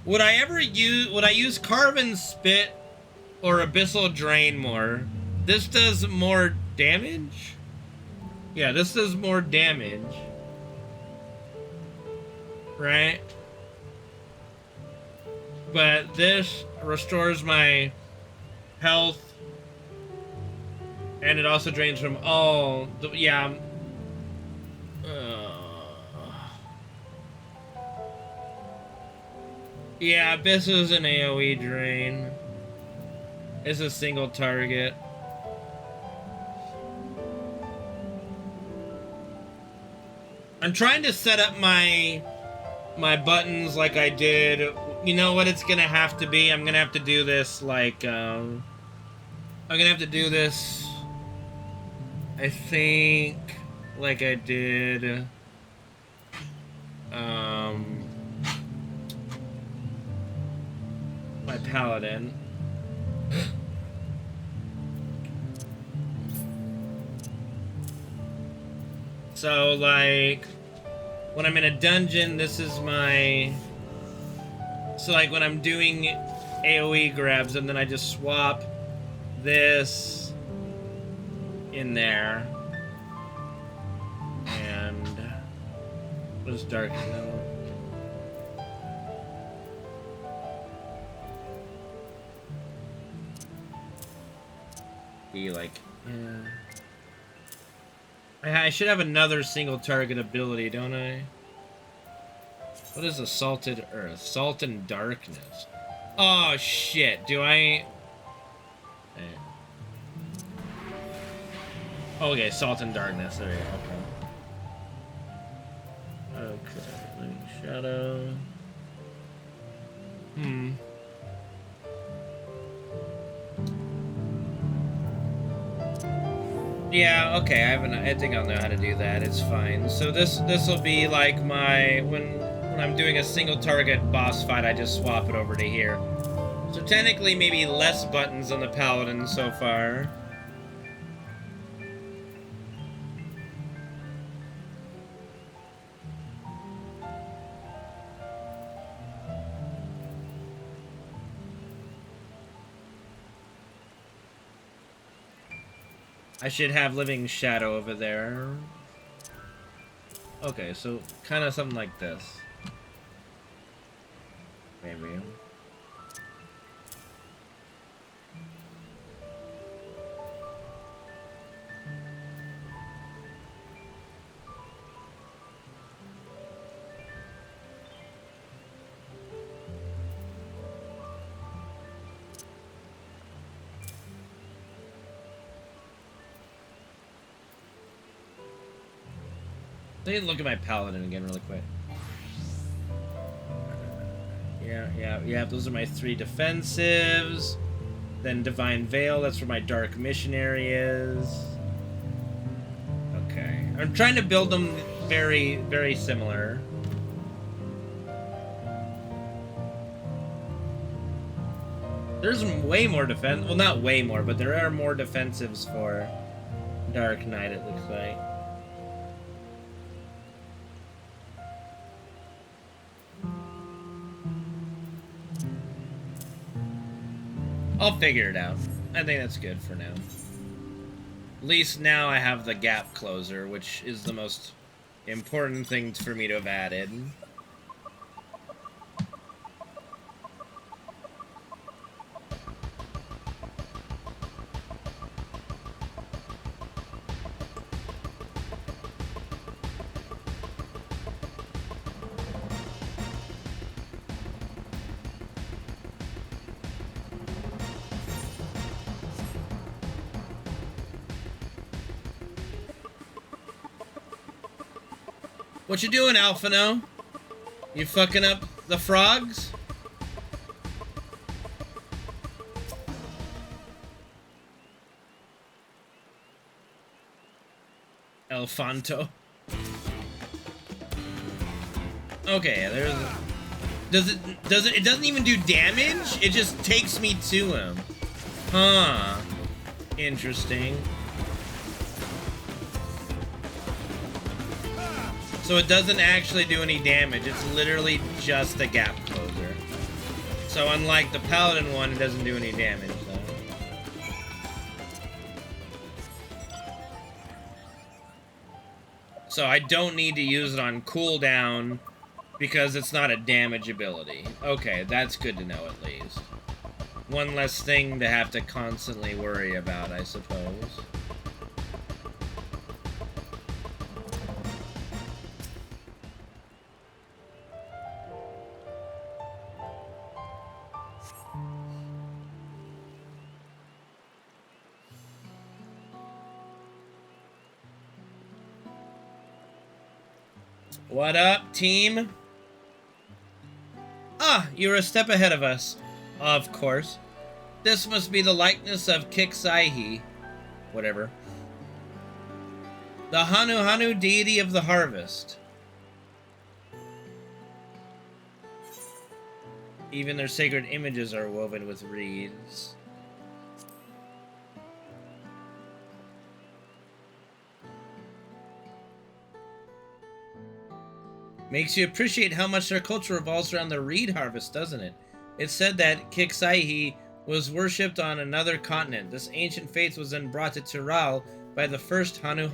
Would I use Carven Spit or Abyssal Drain more? This does more damage? Yeah, this does more damage. Right? But this restores my health. And it also drains from all the, yeah. Yeah, Abyss is an AoE drain. It's a single target. I'm trying to set up my buttons like I did. You know what it's gonna have to be? I'm gonna have to do this like I'm gonna have to do this, I think, like I did my Paladin. So, like, when I'm in a dungeon, this is my... So, like, when I'm doing AoE grabs, and then I just swap this in there. And... what is Dark Zone? Be like, yeah... I should have another single target ability, don't I? What is Assaulted Earth? Salt and Darkness. Oh, shit. Do I... Okay, Salt and Darkness. There you go. Okay. Shadow. Yeah, okay, I think I'll know how to do that. It's fine. So this will be like my when I'm doing a single target boss fight, I just swap it over to here. So technically maybe less buttons than the Paladin so far. I should have Living Shadow over there. Okay, so kind of something like this. Maybe. Let me look at my paladin again really quick. Yeah, those are my 3 defensives. Then Divine Veil, that's where my Dark Missionary is. Okay. I'm trying to build them very, very similar. There's way more defense. Well, not way more, but there are more defensives for Dark Knight, it looks like. I'll figure it out. I think that's good for now. At least now I have the gap closer, which is the most important thing for me to have added. What you doing, Alphino? You fucking up the frogs? Elfanto. Okay, there's it doesn't even do damage? It just takes me to him. Huh. Interesting. So it doesn't actually do any damage, it's literally just a gap closer. So unlike the Paladin one, it doesn't do any damage though. So I don't need to use it on cooldown because it's not a damage ability. Okay, that's good to know at least. One less thing to have to constantly worry about, I suppose. What up, team? Ah, you're a step ahead of us. Of course. This must be the likeness of XIV. Whatever. The Hanu deity of the harvest. Even their sacred images are woven with reeds. Makes you appreciate how much their culture revolves around the reed harvest, doesn't it? It's said that XIV was worshipped on another continent. This ancient faith was then brought to Tiral by the first Hanu.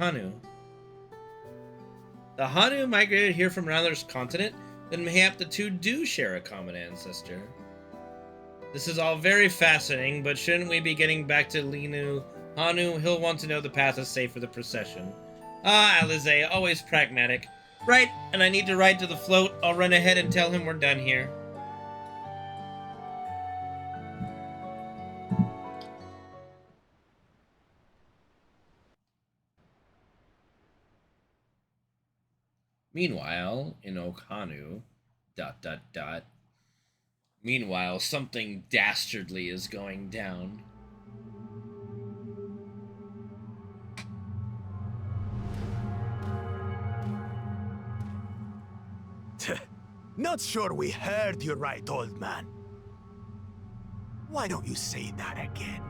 The Hanu migrated here from another continent, then mayhap the two do share a common ancestor. This is all very fascinating, but shouldn't we be getting back to Linu Hanu? He'll want to know the path is safe for the procession. Ah, Alize, always pragmatic. Right, and I need to ride to the float. I'll run ahead and tell him we're done here. Meanwhile, in Okhanu, ... Meanwhile, something dastardly is going down. Not sure we heard you right, old man. Why don't you say that again?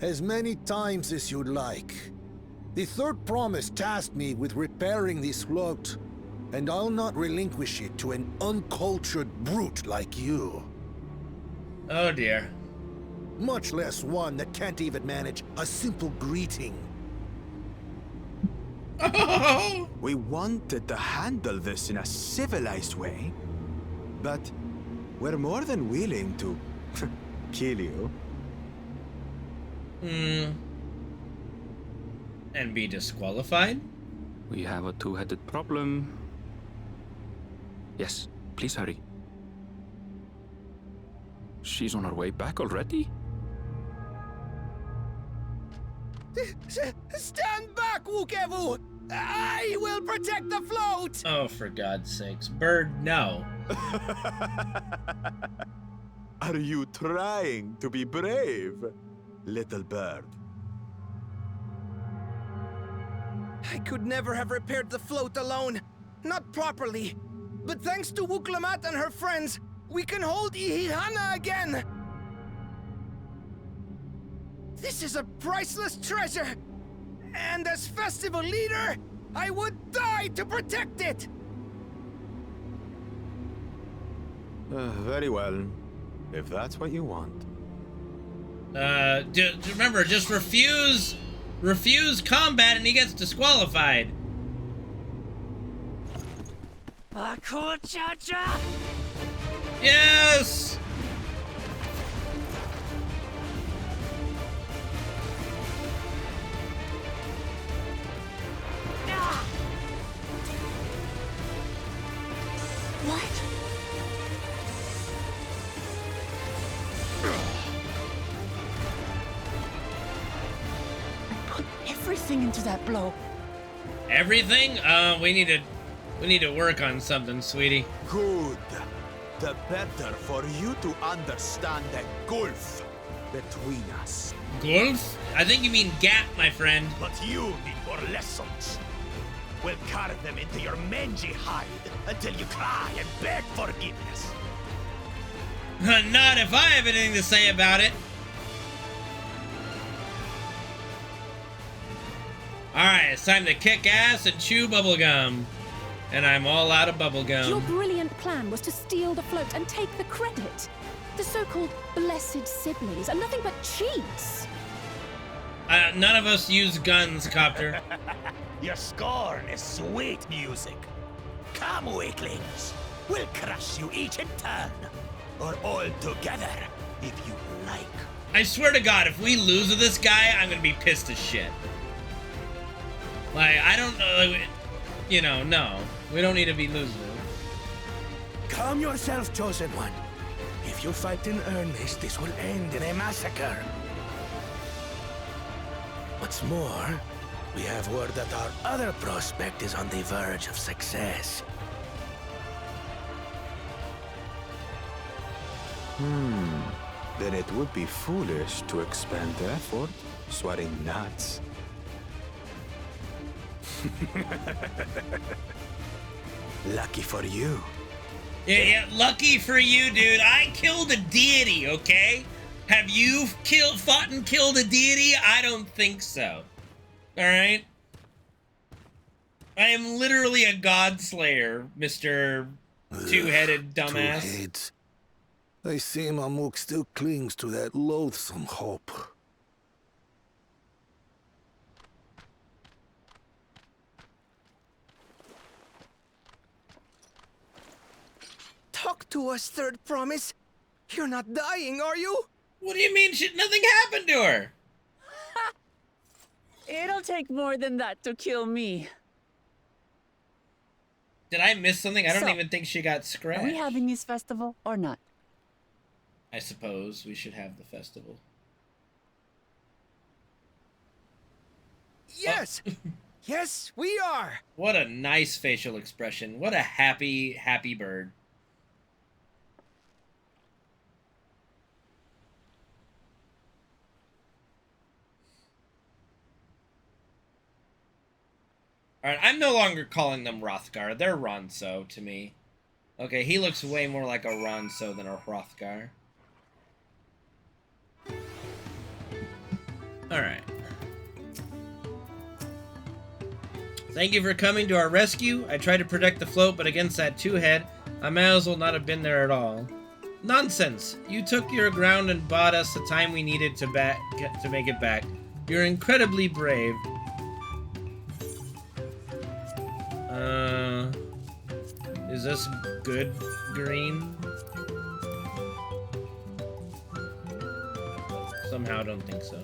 As many times as you'd like. The third promise tasked me with repairing this float, and I'll not relinquish it to an uncultured brute like you. Oh dear. much less one that can't even manage a simple greeting. We wanted to handle this in a civilized way, but we're more than willing to kill you. And be disqualified? We have a two-headed problem. Yes, please hurry. She's on her way back already? Stand back, Wukevu! I will protect the float! Oh, for God's sakes. Bird, no. Are you trying to be brave, little bird? I could never have repaired the float alone. Not properly. But thanks to Wuklamat and her friends, we can hold Ihihana again! This is a priceless treasure! And as festival leader, I would die to protect it! Very well, if that's what you want. Remember, just refuse combat and he gets disqualified. Yes! What? I put everything into that blow. Everything? We need to work on something, sweetie. Good. The better for you to understand the gulf between us. Gulf? I think you mean gap, my friend. But you need more lessons. We'll carve them into your mangy hide until you cry and beg forgiveness. Not if I have anything to say about it. Alright, it's time to kick ass and chew bubblegum. And I'm all out of bubblegum. Your brilliant plan was to steal the float and take the credit. The so-called blessed siblings are nothing but cheats. None of us use guns, Copter. Your scorn is sweet music. Come, weaklings. We'll crush you each in turn. Or all together, if you like. I swear to God, if we lose to this guy, I'm gonna be pissed as shit. Like, I don't know, you know, no. We don't need to be losing. Calm yourself, Chosen One. If you fight in earnest, this will end in a massacre. What's more, we have word that our other prospect is on the verge of success. Then it would be foolish to expend effort sweating nuts. Lucky for you. Yeah, lucky for you, dude. I killed a deity, okay? Have you fought and killed a deity? I don't think so. Alright? I am literally a god slayer, Mr. Two-headed dumbass. 2 heads. I see Mamuk still clings to that loathsome hope. Talk to us, Third Promise. You're not dying, are you? What do you mean nothing happened to her? It'll take more than that to kill me. Did I miss something? I don't So, even think she got scratched. Are we having this festival or not? I suppose we should have the festival. Yes! Yes, we are! What a nice facial expression. What a happy, happy bird. Alright, I'm no longer calling them Hrothgar. They're Ronso to me. Okay, he looks way more like a Ronso than a Hrothgar. Alright. Thank you for coming to our rescue. I tried to protect the float, but against that two-head, I might as well not have been there at all. Nonsense. You took your ground and bought us the time we needed to make it back. You're incredibly brave. Is this good green? Somehow don't think so.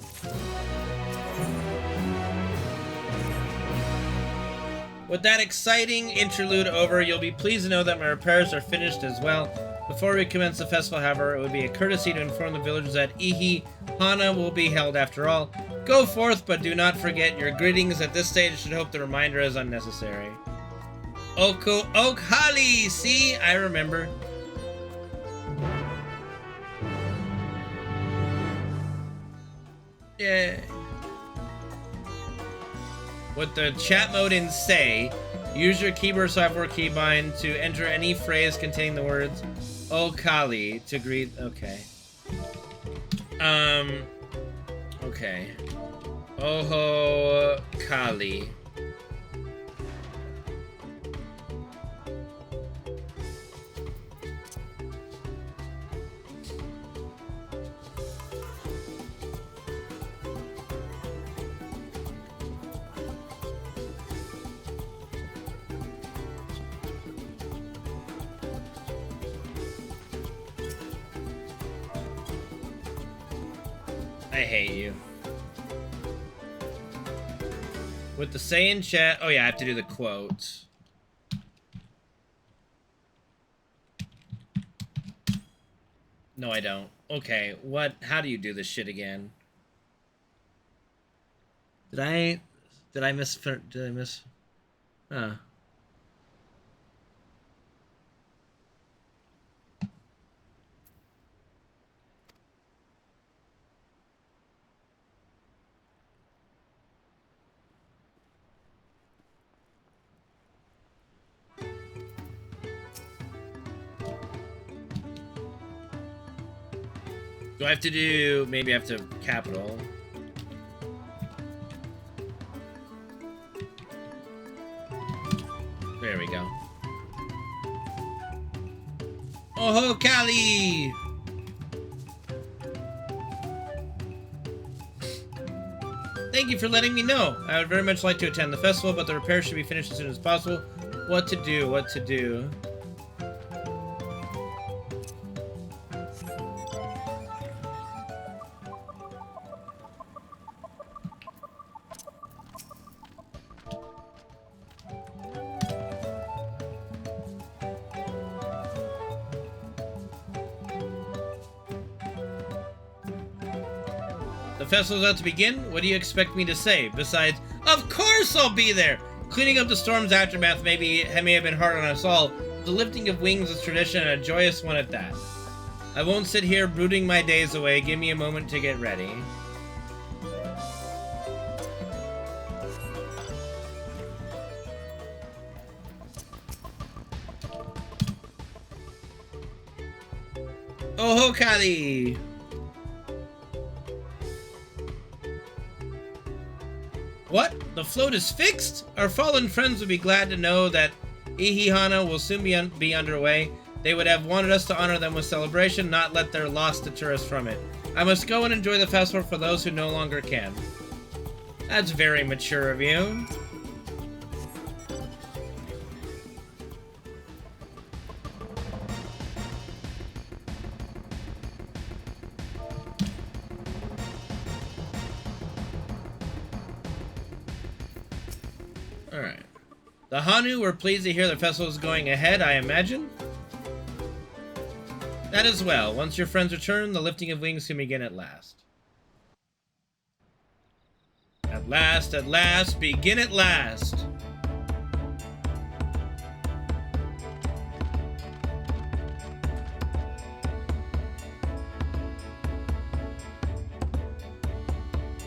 With that exciting interlude over, you'll be pleased to know that my repairs are finished as well. Before we commence the festival, however, it would be a courtesy to inform the villagers that Ihi Hana will be held after all. Go forth, but do not forget your greetings. At this stage, should hope the reminder is unnecessary. Okhali! See? I remember. Yay. With the chat mode in say, use your keyboard software keybind to enter any phrase containing the words Okhali to greet. Okay. Okay. Oho Kali. I hate you. With the say in chat, oh yeah, I have to do the quotes. No, I don't. Okay, what? How do you do this shit again? Did I miss? Huh. Do I have to do, maybe I have to capital. There we go. Oh ho, Kali! Thank you for letting me know. I would very much like to attend the festival, but the repairs should be finished as soon as possible. What to do, what to do. The festival's about to begin? What do you expect me to say? Besides, of course I'll be there! Cleaning up the storm's aftermath may have been hard on us all. The lifting of wings is tradition and a joyous one at that. I won't sit here brooding my days away. Give me a moment to get ready. Oh ho, Kali! What? The float is fixed? Our fallen friends would be glad to know that Ihihana will soon be underway. They would have wanted us to honor them with celebration, not let their loss deter us from it. I must go and enjoy the festival for those who no longer can. That's very mature of you. Alright. The Hanu were pleased to hear the festival is going ahead, I imagine. That as well. Once your friends return, the lifting of wings can begin at last. At last, begin at last.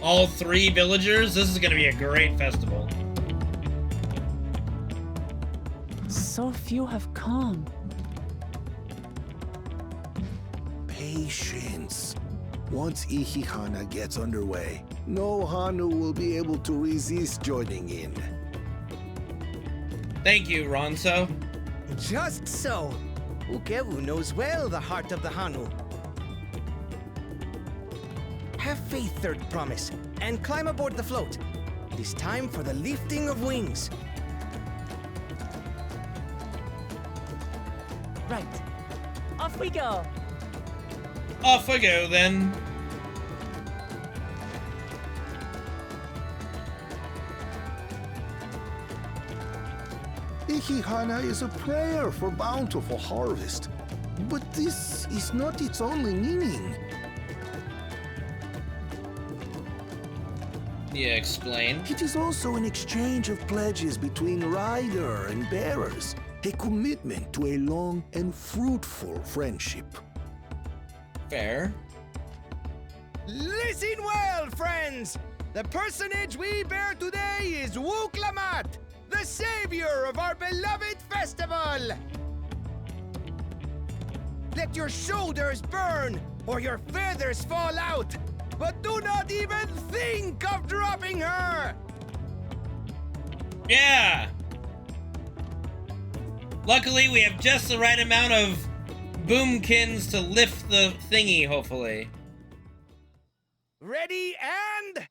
All 3 villagers? This is going to be a great festival. So few have come. Patience. Once Ihihana gets underway, no Hanu will be able to resist joining in. Thank you, Ronso. Just so. Ukewu knows well the heart of the Hanu. Have faith, Third Promise, and climb aboard the float. It is time for the lifting of wings. Right. Off we go. Off we go, then. Ihihana is a prayer for bountiful harvest. But this is not its only meaning. Yeah, explain. It is also an exchange of pledges between rider and bearers. A commitment to a long and fruitful friendship. Fair. Listen well, friends! The personage we bear today is Wuklamat, the savior of our beloved festival! Let your shoulders burn, or your feathers fall out, but do not even think of dropping her! Yeah! Luckily, we have just the right amount of boomkins to lift the thingy, hopefully. Ready and...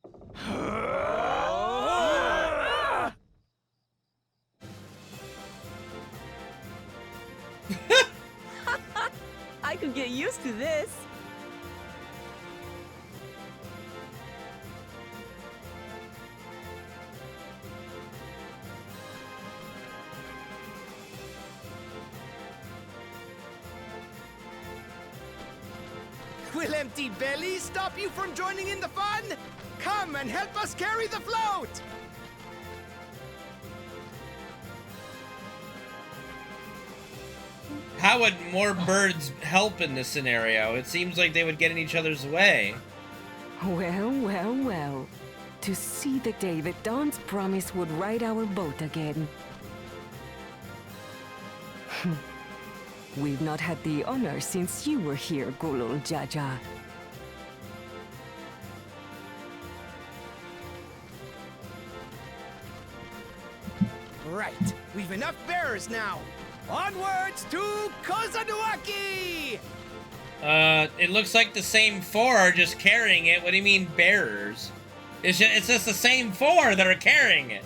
I could get used to this. Will empty bellies stop you from joining in the fun? Come and help us carry the float! How would more birds help in this scenario? It seems like they would get in each other's way. Well, well, well. To see the day that Dawn's promise would ride our boat again. We've not had the honor since you were here, Gulul Jaja. Right, we've enough bearers now. Onwards to Kozanuaki! It looks like the same four are just carrying it. What do you mean bearers? It's just the same four that are carrying it.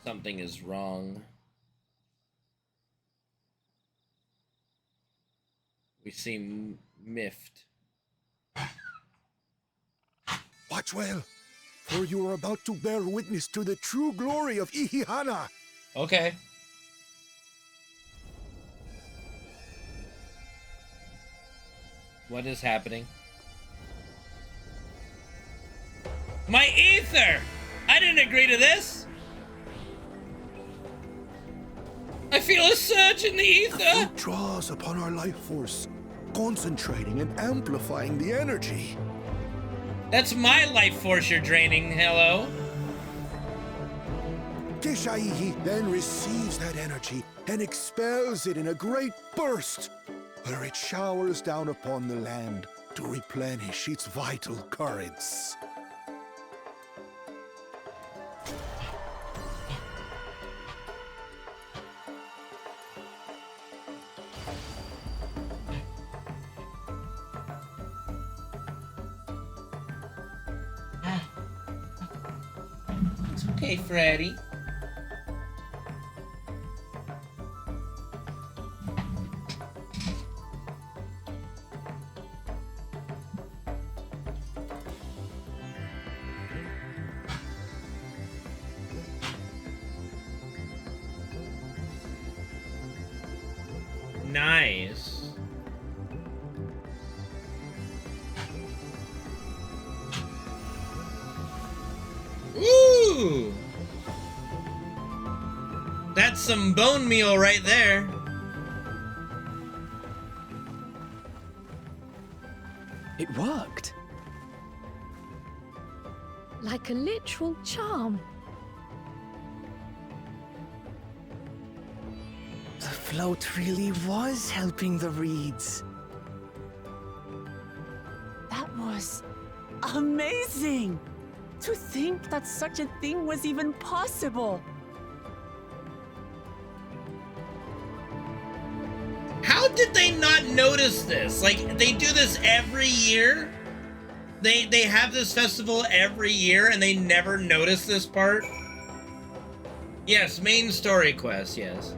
Something is wrong. We seem miffed. Watch well, for you are about to bear witness to the true glory of Ihihana. Okay. What is happening? My ether! I didn't agree to this! I feel a surge in the ether! The fruit draws upon our life force, concentrating and amplifying the energy. That's my life force you're draining, hello? Keshaihi then receives that energy and expels it in a great burst, where it showers down upon the land to replenish its vital currents. It's okay, Freddy. Nice. Ooh! That's some bone meal right there. It worked. Like a literal charm. float really was helping the reeds. That was amazing! To think that such a thing was even possible! How did they not notice this? Like, they do this every year? They have this festival every year and they never notice this part? Yes, main story quest, yes.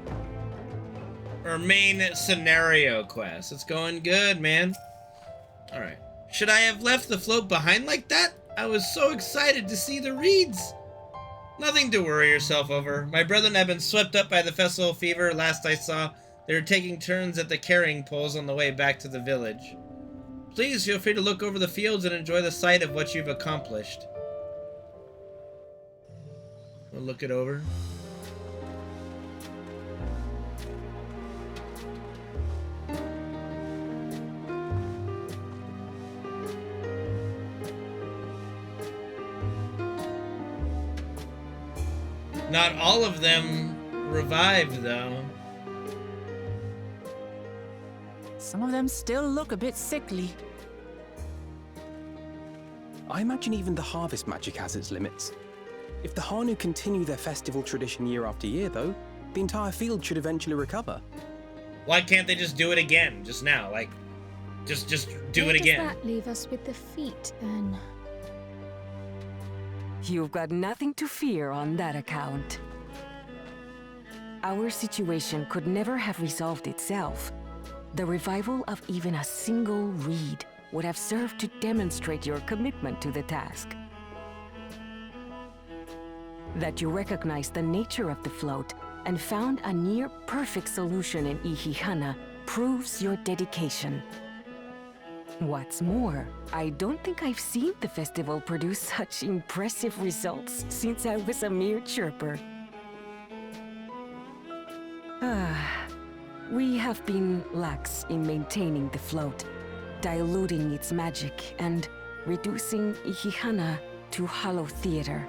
Or main scenario quest. It's going good, man. Alright. Should I have left the float behind like that? I was so excited to see the reeds. Nothing to worry yourself over. My brethren have been swept up by the festival fever. Last I saw, they were taking turns at the carrying poles on the way back to the village. Please feel free to look over the fields and enjoy the sight of what you've accomplished. We'll look it over. Not all of them revived, though. Some of them still look a bit sickly. I imagine even the harvest magic has its limits. If the Hanu continue their festival tradition year after year, though, the entire field should eventually recover. Why can't they just do it again, just now? Like, just do it again. Where does that leave us with the feet, then? You've got nothing to fear on that account. Our situation could never have resolved itself. The revival of even a single reed would have served to demonstrate your commitment to the task. That you recognize the nature of the float and found a near-perfect solution in Ihihana proves your dedication. What's more, I don't think I've seen the festival produce such impressive results since I was a mere chirper. We have been lax in maintaining the float, diluting its magic and reducing Ihihana to hollow theater.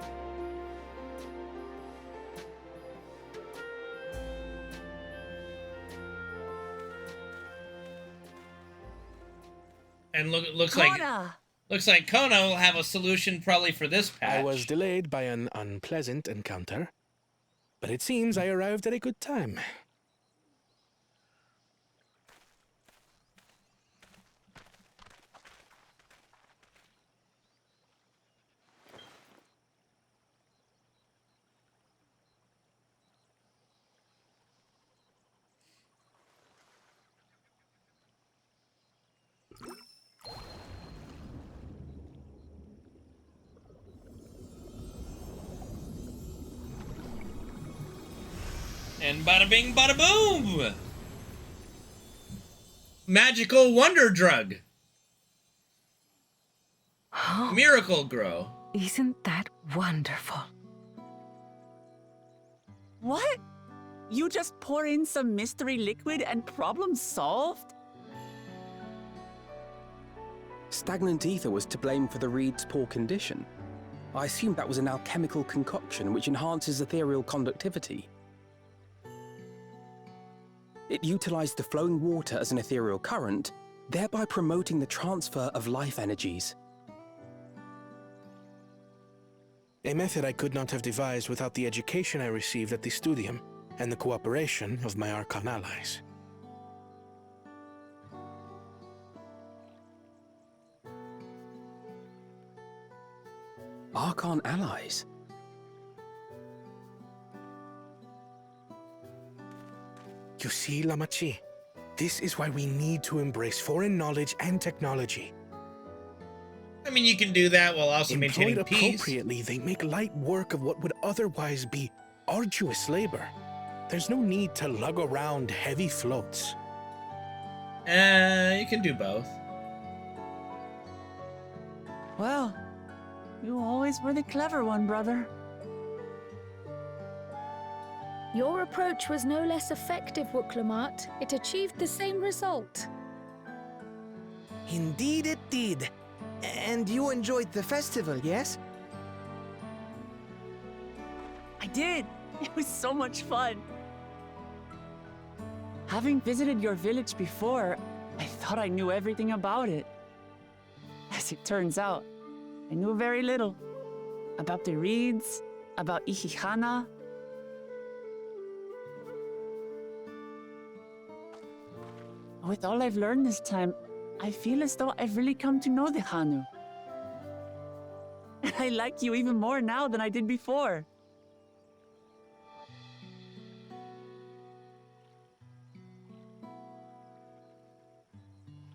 And looks like Kono will have a solution probably for this patch. I was delayed by an unpleasant encounter, but it seems I arrived at a good time. And bada bing, bada boom! Magical wonder drug. Miracle grow. Isn't that wonderful? What? You just pour in some mystery liquid and problem solved? Stagnant ether was to blame for the reed's poor condition. I assumed that was an alchemical concoction which enhances ethereal conductivity. It utilized the flowing water as an ethereal current, thereby promoting the transfer of life energies. A method I could not have devised without the education I received at the studium and the cooperation of my Archon allies. Archon allies? You see, Lamachi, this is why we need to embrace foreign knowledge and technology. I mean, you can do that while also maintaining Employed peace. appropriately, they make light work of what would otherwise be arduous labor. There's no need to lug around heavy floats. You can do both. Well, you always were the clever one, brother. Your approach was no less effective, Wooklamat. It achieved the same result. Indeed it did. And you enjoyed the festival, yes? I did. It was so much fun. Having visited your village before, I thought I knew everything about it. As it turns out, I knew very little. About the reeds, about Ihihana. With all I've learned this time, I feel as though I've really come to know the Hanu. And I like you even more now than I did before.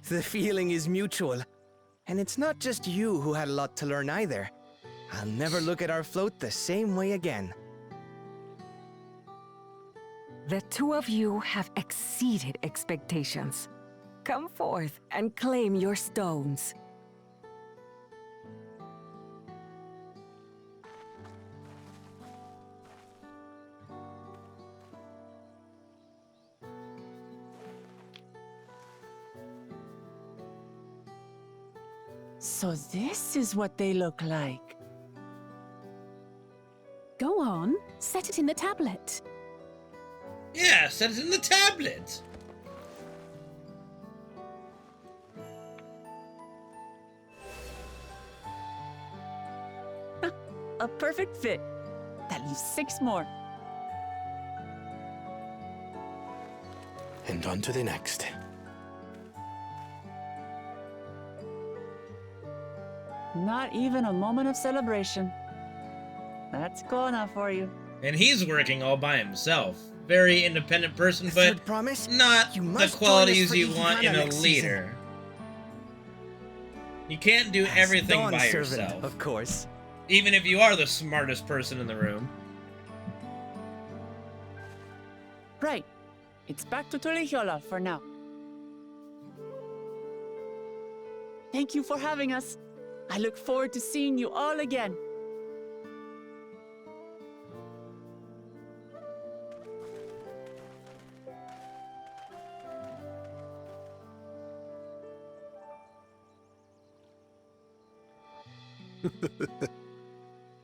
The feeling is mutual. And it's not just you who had a lot to learn either. I'll never look at our float the same way again. The two of you have exceeded expectations. Come forth and claim your stones. So this is what they look like. Go on, set it in the tablet. Yeah, set it in the tablet. A perfect fit. That leaves 6 more. And on to the next. Not even a moment of celebration. That's Kona for you. And he's working all by himself. Very independent person, but promise? not You the must qualities join us you for want in Ihihana a next leader. You can't do everything Dawn by servant, yourself. of course. Even if you are the smartest person in the room. Right. It's back to Tulihiola for now. Thank you for having us. I look forward to seeing you all again.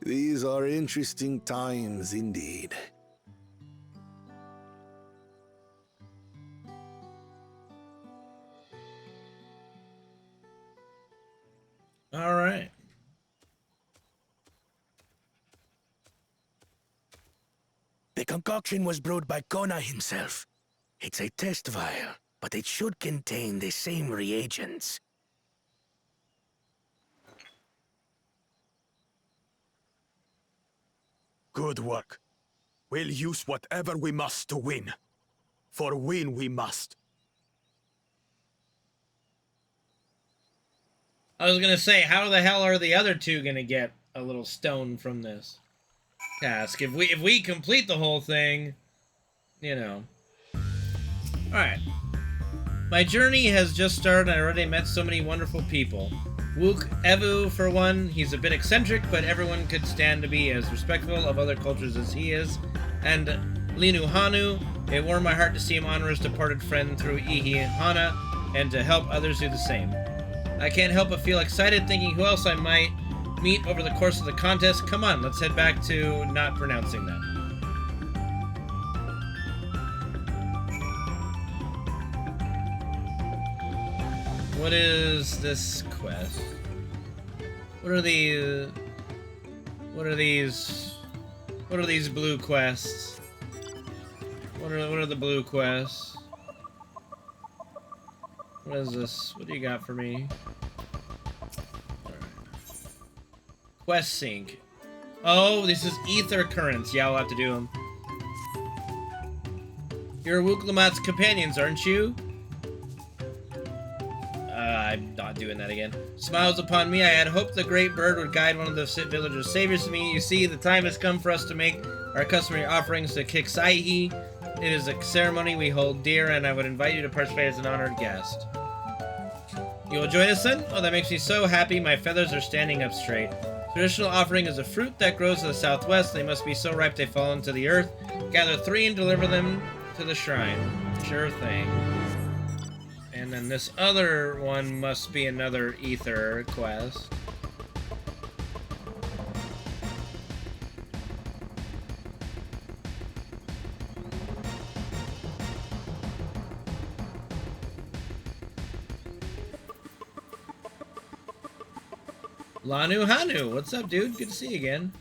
These are interesting times indeed. All right. The concoction was brewed by Kona himself. It's a test vial, but it should contain the same reagents. Good work. We'll use whatever we must to win. For win we must. I was gonna say, how the hell are the other two gonna get a little stone from this task? If we complete the whole thing, you know. Alright. My journey has just started and I already met so many wonderful people. Wook Evu, for one, he's a bit eccentric, but everyone could stand to be as respectful of other cultures as he is. And Linu Hanu, it warmed my heart to see him honor his departed friend through Ihihana, and to help others do the same. I can't help but feel excited thinking who else I might meet over the course of the contest. Come on, let's head back to not pronouncing that. What is this quest? What are these? What are these? What are these blue quests? What are the blue quests? What is this? What do you got for me? Alright. Quest sync. Oh, this is ether currents. Yeah, I'll have to do them. You're Wuklamat's companions, aren't you? I'm not doing that again. Smiles upon me. I had hoped the great bird would guide one of the villagers' saviors to me. You see, the time has come for us to make our customary offerings to Kiksaihi. It is a ceremony we hold dear, and I would invite you to participate as an honored guest. You will join us then? Oh, that makes me so happy. My feathers are standing up straight. Traditional offering is a fruit that grows to the southwest. They must be so ripe they fall into the earth. Gather 3 and deliver them to the shrine. Sure thing. And then this other one must be another ether quest. Lanu Hanu, what's up, dude? Good to see you again.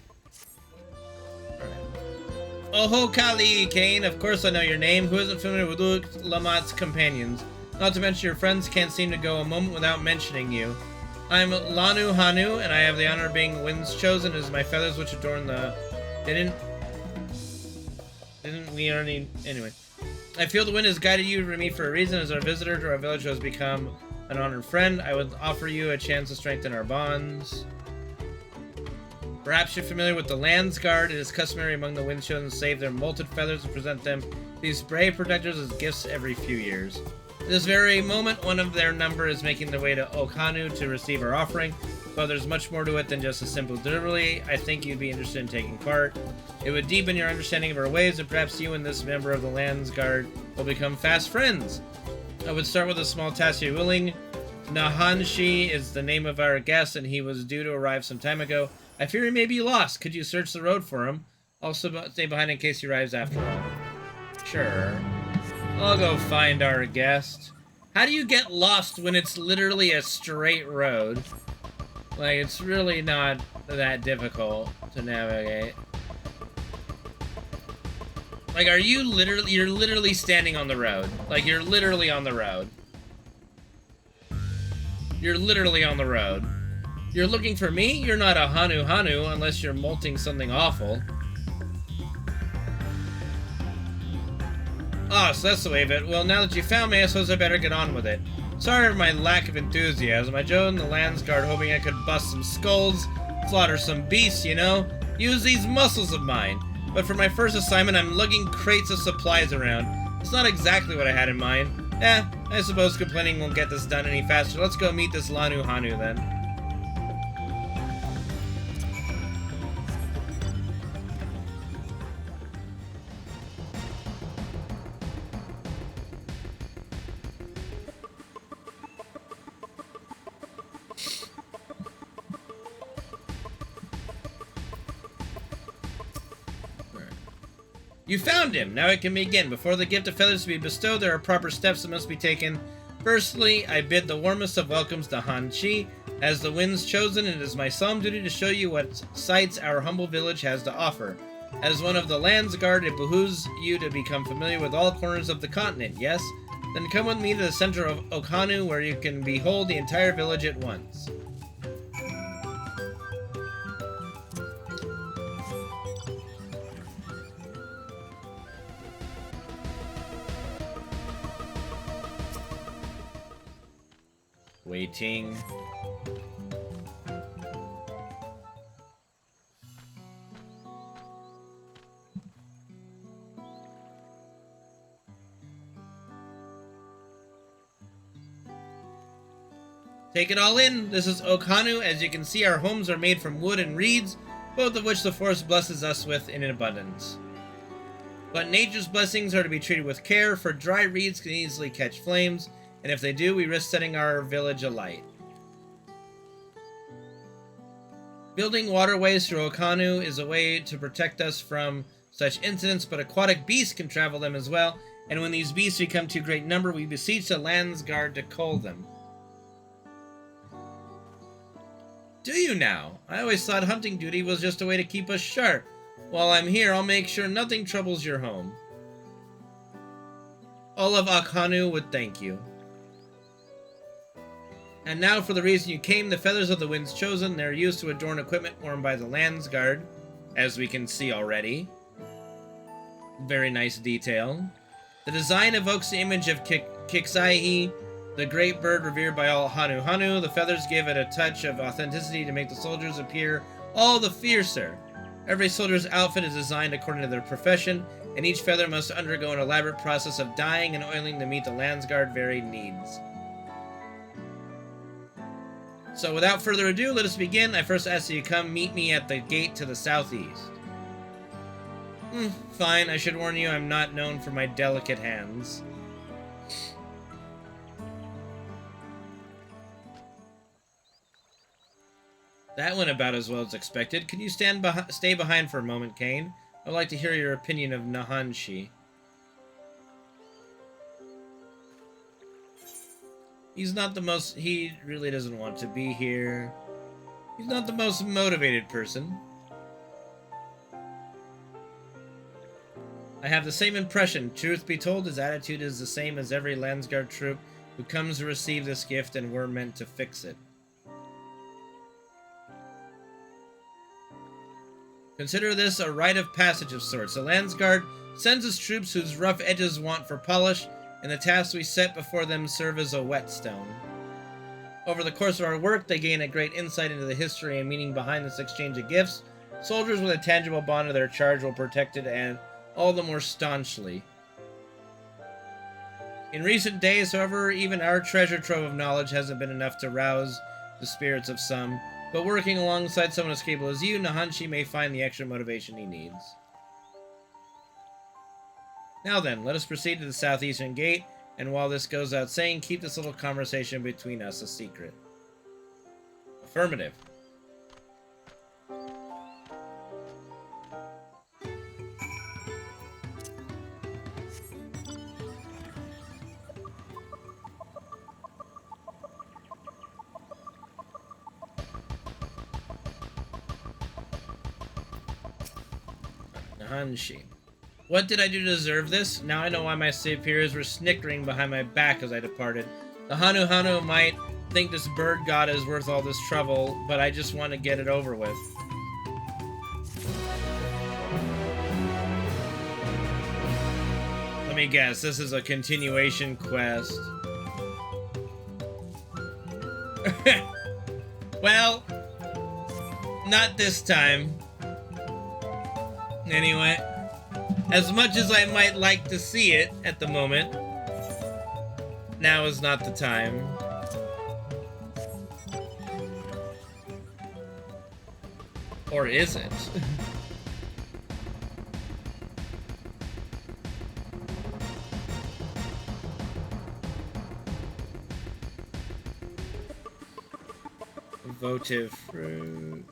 Oho Kali, Kane, of course I know your name. Who isn't familiar with Luke Lamott's companions? Not to mention your friends can't seem to go a moment without mentioning you. I'm Lanu Hanu, and I have the honor of being Wind's chosen as my feathers which adorn the... Didn't we already... Anyway. I feel the wind has guided you to me for a reason. As our visitor to our village who has become an honored friend, I would offer you a chance to strengthen our bonds. Perhaps you're familiar with the Landsguard. It is customary among the Wind Chosen to save their molted feathers and present them these brave protectors as gifts every few years. At this very moment, one of their number is making their way to Okhanu to receive our offering. But there's much more to it than just a simple delivery. I think you'd be interested in taking part. It would deepen your understanding of our ways, and perhaps you and this member of the Landsguard will become fast friends. I would start with a small task if you're willing. Nahanshi is the name of our guest, and he was due to arrive some time ago. I fear he may be lost. Could you search the road for him? Also, stay behind in case he arrives after all. Sure. I'll go find our guest. How do you get lost when it's literally a straight road? Like, it's really not that difficult to navigate. Like, you're literally standing on the road. Like, you're literally on the road. You're literally on the road. You're looking for me? You're not a Hanu Hanu unless you're molting something awful. Oh, so that's the way of it. Well, now that you found me, I suppose I better get on with it. Sorry for my lack of enthusiasm. I joined the Landsguard hoping I could bust some skulls, slaughter some beasts, you know? Use these muscles of mine. But for my first assignment, I'm lugging crates of supplies around. It's not exactly what I had in mind. I suppose complaining won't get this done any faster. Let's go meet this Lanu Hanu then. You found him! Now it can begin. Before the gift of feathers to be bestowed, there are proper steps that must be taken. Firstly, I bid the warmest of welcomes to Han Chi. As the Wind's Chosen, it is my solemn duty to show you what sights our humble village has to offer. As one of the Landsguard, it behooves you to become familiar with all corners of the continent, yes? Then come with me to the center of Okhanu, where you can behold the entire village at once. Waiting. Take it all in. This is Okhanu. As you can see, our homes are made from wood and reeds, both of which the forest blesses us with in abundance. But nature's blessings are to be treated with care, for dry reeds can easily catch flames, and if they do, we risk setting our village alight. Building waterways through Okhanu is a way to protect us from such incidents, but aquatic beasts can travel them as well, and when these beasts become too great number, we beseech the Landsguard to cull them. Do you now? I always thought hunting duty was just a way to keep us sharp. While I'm here, I'll make sure nothing troubles your home. All of Okhanu would thank you. And now for the reason you came, the feathers of the Wind's Chosen. They're used to adorn equipment worn by the Landsguard, as we can see already. Very nice detail. The design evokes the image of Kixaihi, the great bird revered by all Hanu Hanu. The feathers give it a touch of authenticity to make the soldiers appear all the fiercer. Every soldier's outfit is designed according to their profession, and each feather must undergo an elaborate process of dyeing and oiling to meet the Landsguard varied needs. So without further ado, let us begin. I first ask that you come meet me at the gate to the southeast. Fine, I should warn you, I'm not known for my delicate hands. That went about as well as expected. Can you stay behind for a moment, Kane? I'd like to hear your opinion of Nahanshi. He's not the most... He really doesn't want to be here. He's not the most motivated person. I have the same impression. Truth be told, his attitude is the same as every Landsguard troop who comes to receive this gift, and we're meant to fix it. Consider this a rite of passage of sorts. The Landsguard sends us troops whose rough edges want for polish, and the tasks we set before them serve as a whetstone. Over the course of our work, they gain a great insight into the history and meaning behind this exchange of gifts. Soldiers with a tangible bond to their charge will protect it, and all the more staunchly. In recent days, however, even our treasure trove of knowledge hasn't been enough to rouse the spirits of some, but working alongside someone as capable as you, Nahanshi may find the extra motivation he needs. Now then, let us proceed to the southeastern gate, and while this goes out saying, keep this little conversation between us a secret. Affirmative. Nahanshi. What did I do to deserve this? Now I know why my superiors were snickering behind my back as I departed. The Hanu might think this bird god is worth all this trouble, but I just want to get it over with. Let me guess, this is a continuation quest. Well, not this time. Anyway, as much as I might like to see it at the moment, now is not the time. Or is it? Votive fruit.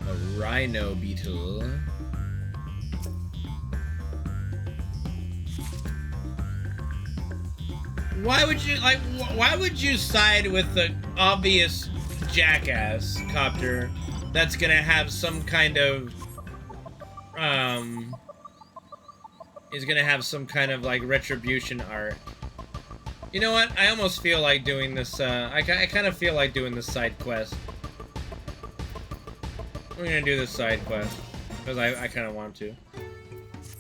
A rhino beetle. Why would you side with the obvious jackass copter that's gonna have some kind of is gonna have some kind of like retribution art? You know what? I almost feel like doing this. I kind of feel like doing this side quest. We're gonna do this side quest because I kind of want to.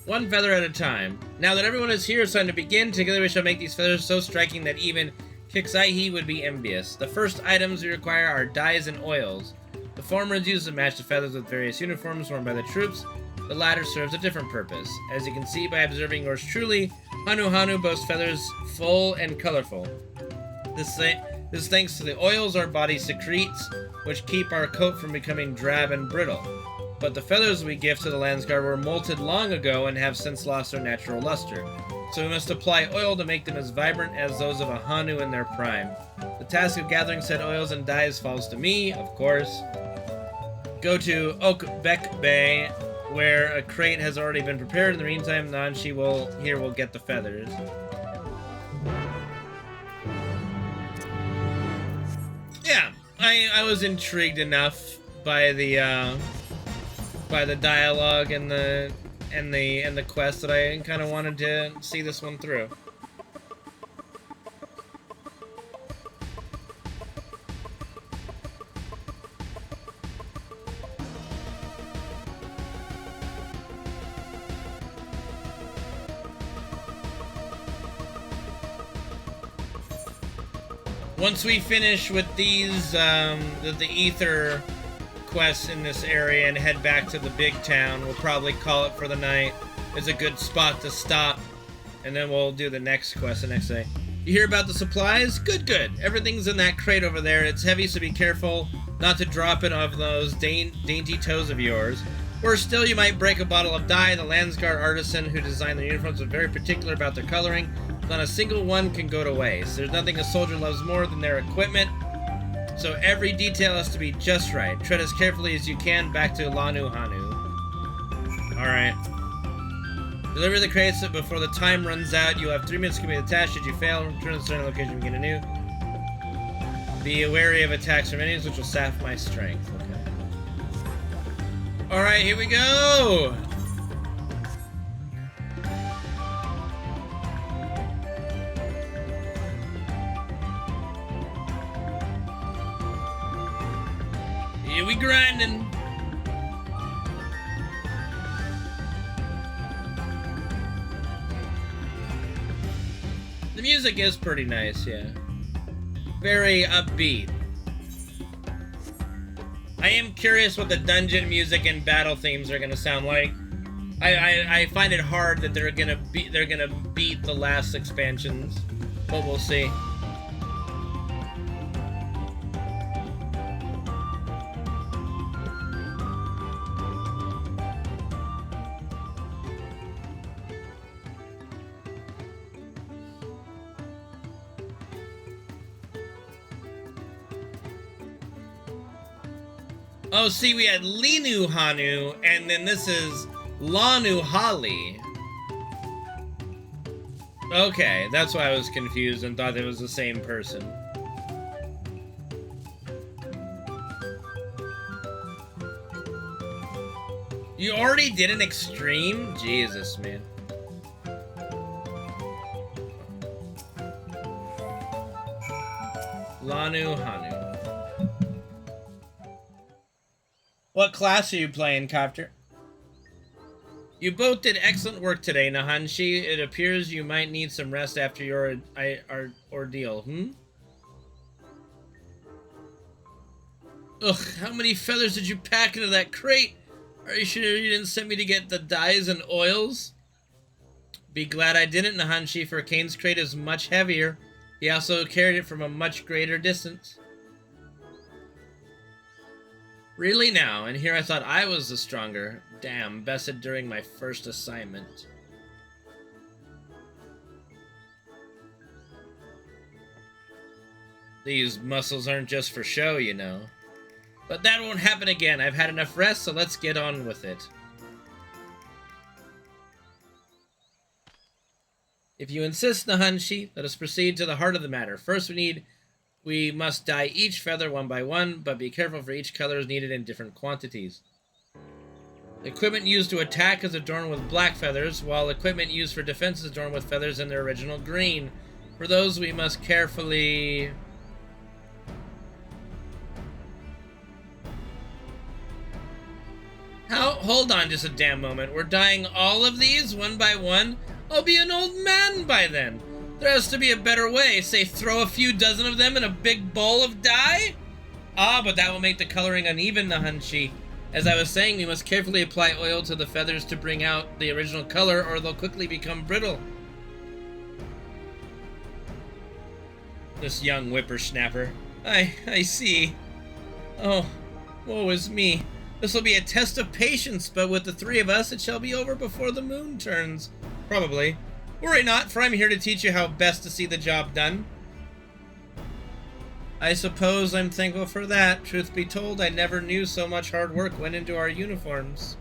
One feather at a time. Now that everyone is here, it's time to begin. Together we shall make these feathers so striking that even Kixaihi would be envious. The first items we require are dyes and oils. The former is used to match the feathers with various uniforms worn by the troops. The latter serves a different purpose. As you can see by observing yours truly, Hanu boasts feathers full and colorful. This is thanks to the oils our body secretes, which keep our coat from becoming drab and brittle. But the feathers we give to the Landsguard were molted long ago and have since lost their natural luster. So we must apply oil to make them as vibrant as those of a Hanu in their prime. The task of gathering said oils and dyes falls to me, of course. Go to Okbek Bay, where a crate has already been prepared. In the meantime, Nanshi will get the feathers. Yeah, I was intrigued enough by the dialogue and the quest that I kind of wanted to see this one through. Once we finish with these, the ether quests in this area and head back to the big town, we'll probably call it for the night. It's a good spot to stop, and then we'll do the next quest the next day. You hear about the supplies? Good. Everything's in that crate over there. It's heavy, so be careful not to drop it off those dainty toes of yours. Worse still, you might break a bottle of dye. The Landsguard artisan who designed their uniforms was very particular about their coloring. Not a single one can go to waste. There's nothing a soldier loves more than their equipment, so every detail has to be just right. Tread as carefully as you can back to Lanu Hanu. Alright. Deliver the crates before the time runs out. You'll have 3 minutes to complete the task. Should you fail, return to the starting location and begin anew. Be wary of attacks from enemies, which will sap my strength. Okay. Alright, here we go! Here we grinding. The music is pretty nice, yeah. Very upbeat. I am curious what the dungeon music and battle themes are gonna sound like. I find it hard that they're gonna beat the last expansions, but we'll see. Oh, see, we had Linu Hanu, and then this is Lanu Holly. Okay, that's why I was confused and thought it was the same person. You already did an extreme? Jesus, man. Lanu Hanu. What class are you playing, Copter? You both did excellent work today, Nahanshi. It appears you might need some rest after your ordeal, Ugh, how many feathers did you pack into that crate? Are you sure you didn't send me to get the dyes and oils? Be glad I didn't, Nahanshi, for Kane's crate is much heavier. He also carried it from a much greater distance. Really now, and here I thought I was the stronger. Damn, bested during my first assignment. These muscles aren't just for show, you know. But that won't happen again. I've had enough rest, so let's get on with it. If you insist, Nahanshi, let us proceed to the heart of the matter. First, we must dye each feather one by one, but be careful for each color is needed in different quantities. The equipment used to attack is adorned with black feathers, while equipment used for defense is adorned with feathers in their original green. For those, we must carefully... Hold on just a damn moment. We're dyeing all of these one by one? I'll be an old man by then. There has to be a better way. Say, throw a few dozen of them in a big bowl of dye? Ah, but that will make the coloring uneven, Nahanshi. As I was saying, we must carefully apply oil to the feathers to bring out the original color, or they'll quickly become brittle. This young whippersnapper. I see. Oh, woe is me. This will be a test of patience, but with the 3 of us, it shall be over before the moon turns. Probably. Worry not, for I'm here to teach you how best to see the job done. I suppose I'm thankful for that. Truth be told, I never knew so much hard work went into our uniforms.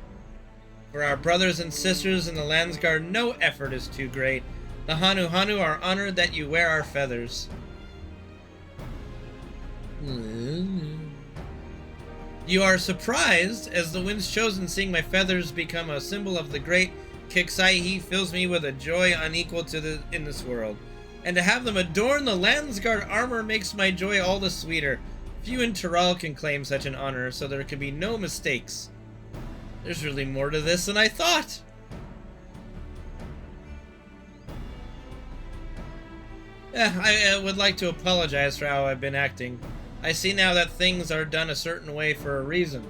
For our brothers and sisters in the Landsguard, no effort is too great. The Hanu Hanu are honored that you wear our feathers. You are surprised, as the wind's chosen, seeing my feathers become a symbol of the great Kixaihi fills me with a joy unequal in this world. And to have them adorn the Landsguard armor makes my joy all the sweeter. Few in Tyrol can claim such an honor, so there can be no mistakes. There's really more to this than I thought. I would like to apologize for how I've been acting. I see now that things are done a certain way for a reason.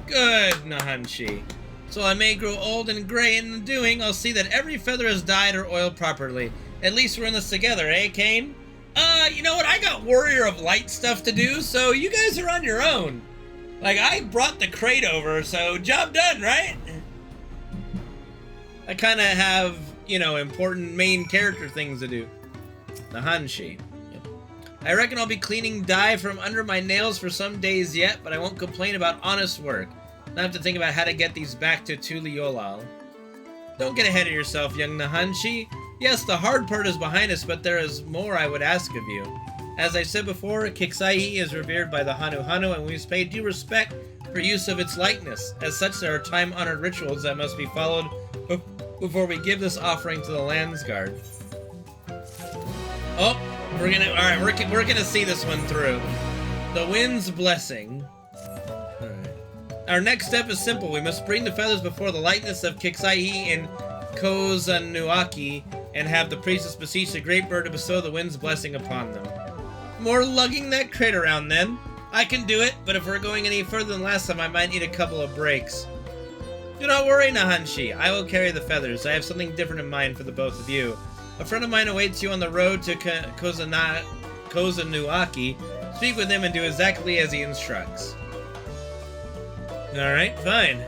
Good, Nahanshi. So I may grow old and gray in the doing, I'll see that every feather is dyed or oiled properly. At least we're in this together, eh, Kane? You know what? I got Warrior of Light stuff to do, so you guys are on your own. Like, I brought the crate over, so job done, right? I kind of have, you know, important main character things to do. Nahanshi. I reckon I'll be cleaning dye from under my nails for some days yet, but I won't complain about honest work. I have to think about how to get these back to Tuliolal. Don't get ahead of yourself, young Nahanshi. Yes, the hard part is behind us, but there is more I would ask of you. As I said before, XIV is revered by the Hanu and we must pay due respect for use of its likeness. As such, there are time-honored rituals that must be followed before we give this offering to the Landsguard. Oh, we're gonna see this one through. The Wind's Blessing. Alright. Our next step is simple. We must bring the feathers before the likeness of Kixai and Kozanuaki and have the priestess beseech the great bird to bestow the Wind's blessing upon them. More lugging that crate around then. I can do it, but if we're going any further than last time, I might need a couple of breaks. Do not worry, Nahanshi. I will carry the feathers. I have something different in mind for the both of you. A friend of mine awaits you on the road to Kozanuaki. Speak with him and do exactly as he instructs. Alright, fine.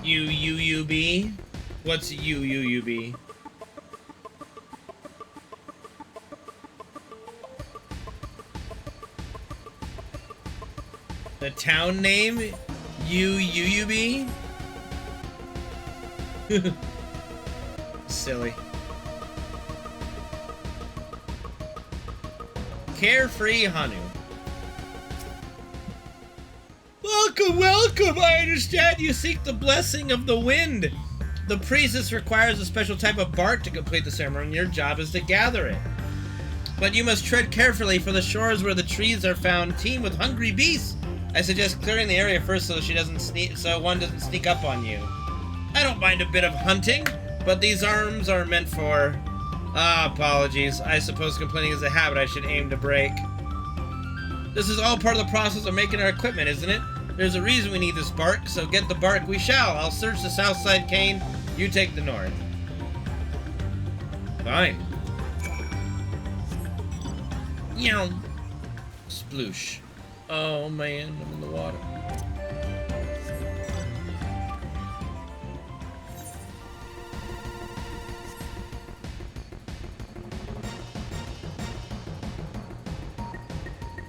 UUUB? What's UUUB? The town name? UUUB? Silly. Carefree Hanu. Welcome, welcome! I understand you seek the blessing of the wind. The priestess requires a special type of bark to complete the ceremony, and your job is to gather it. But you must tread carefully, for the shores where the trees are found teem with hungry beasts. I suggest clearing the area first so one doesn't sneak up on you. I don't mind a bit of hunting, but these arms are meant for... apologies. I suppose complaining is a habit I should aim to break. This is all part of the process of making our equipment, isn't it? There's a reason we need this bark, so get the bark we shall. I'll search the south side, Kane. You take the north. Fine. Yow. Sploosh. Oh man, I'm in the water.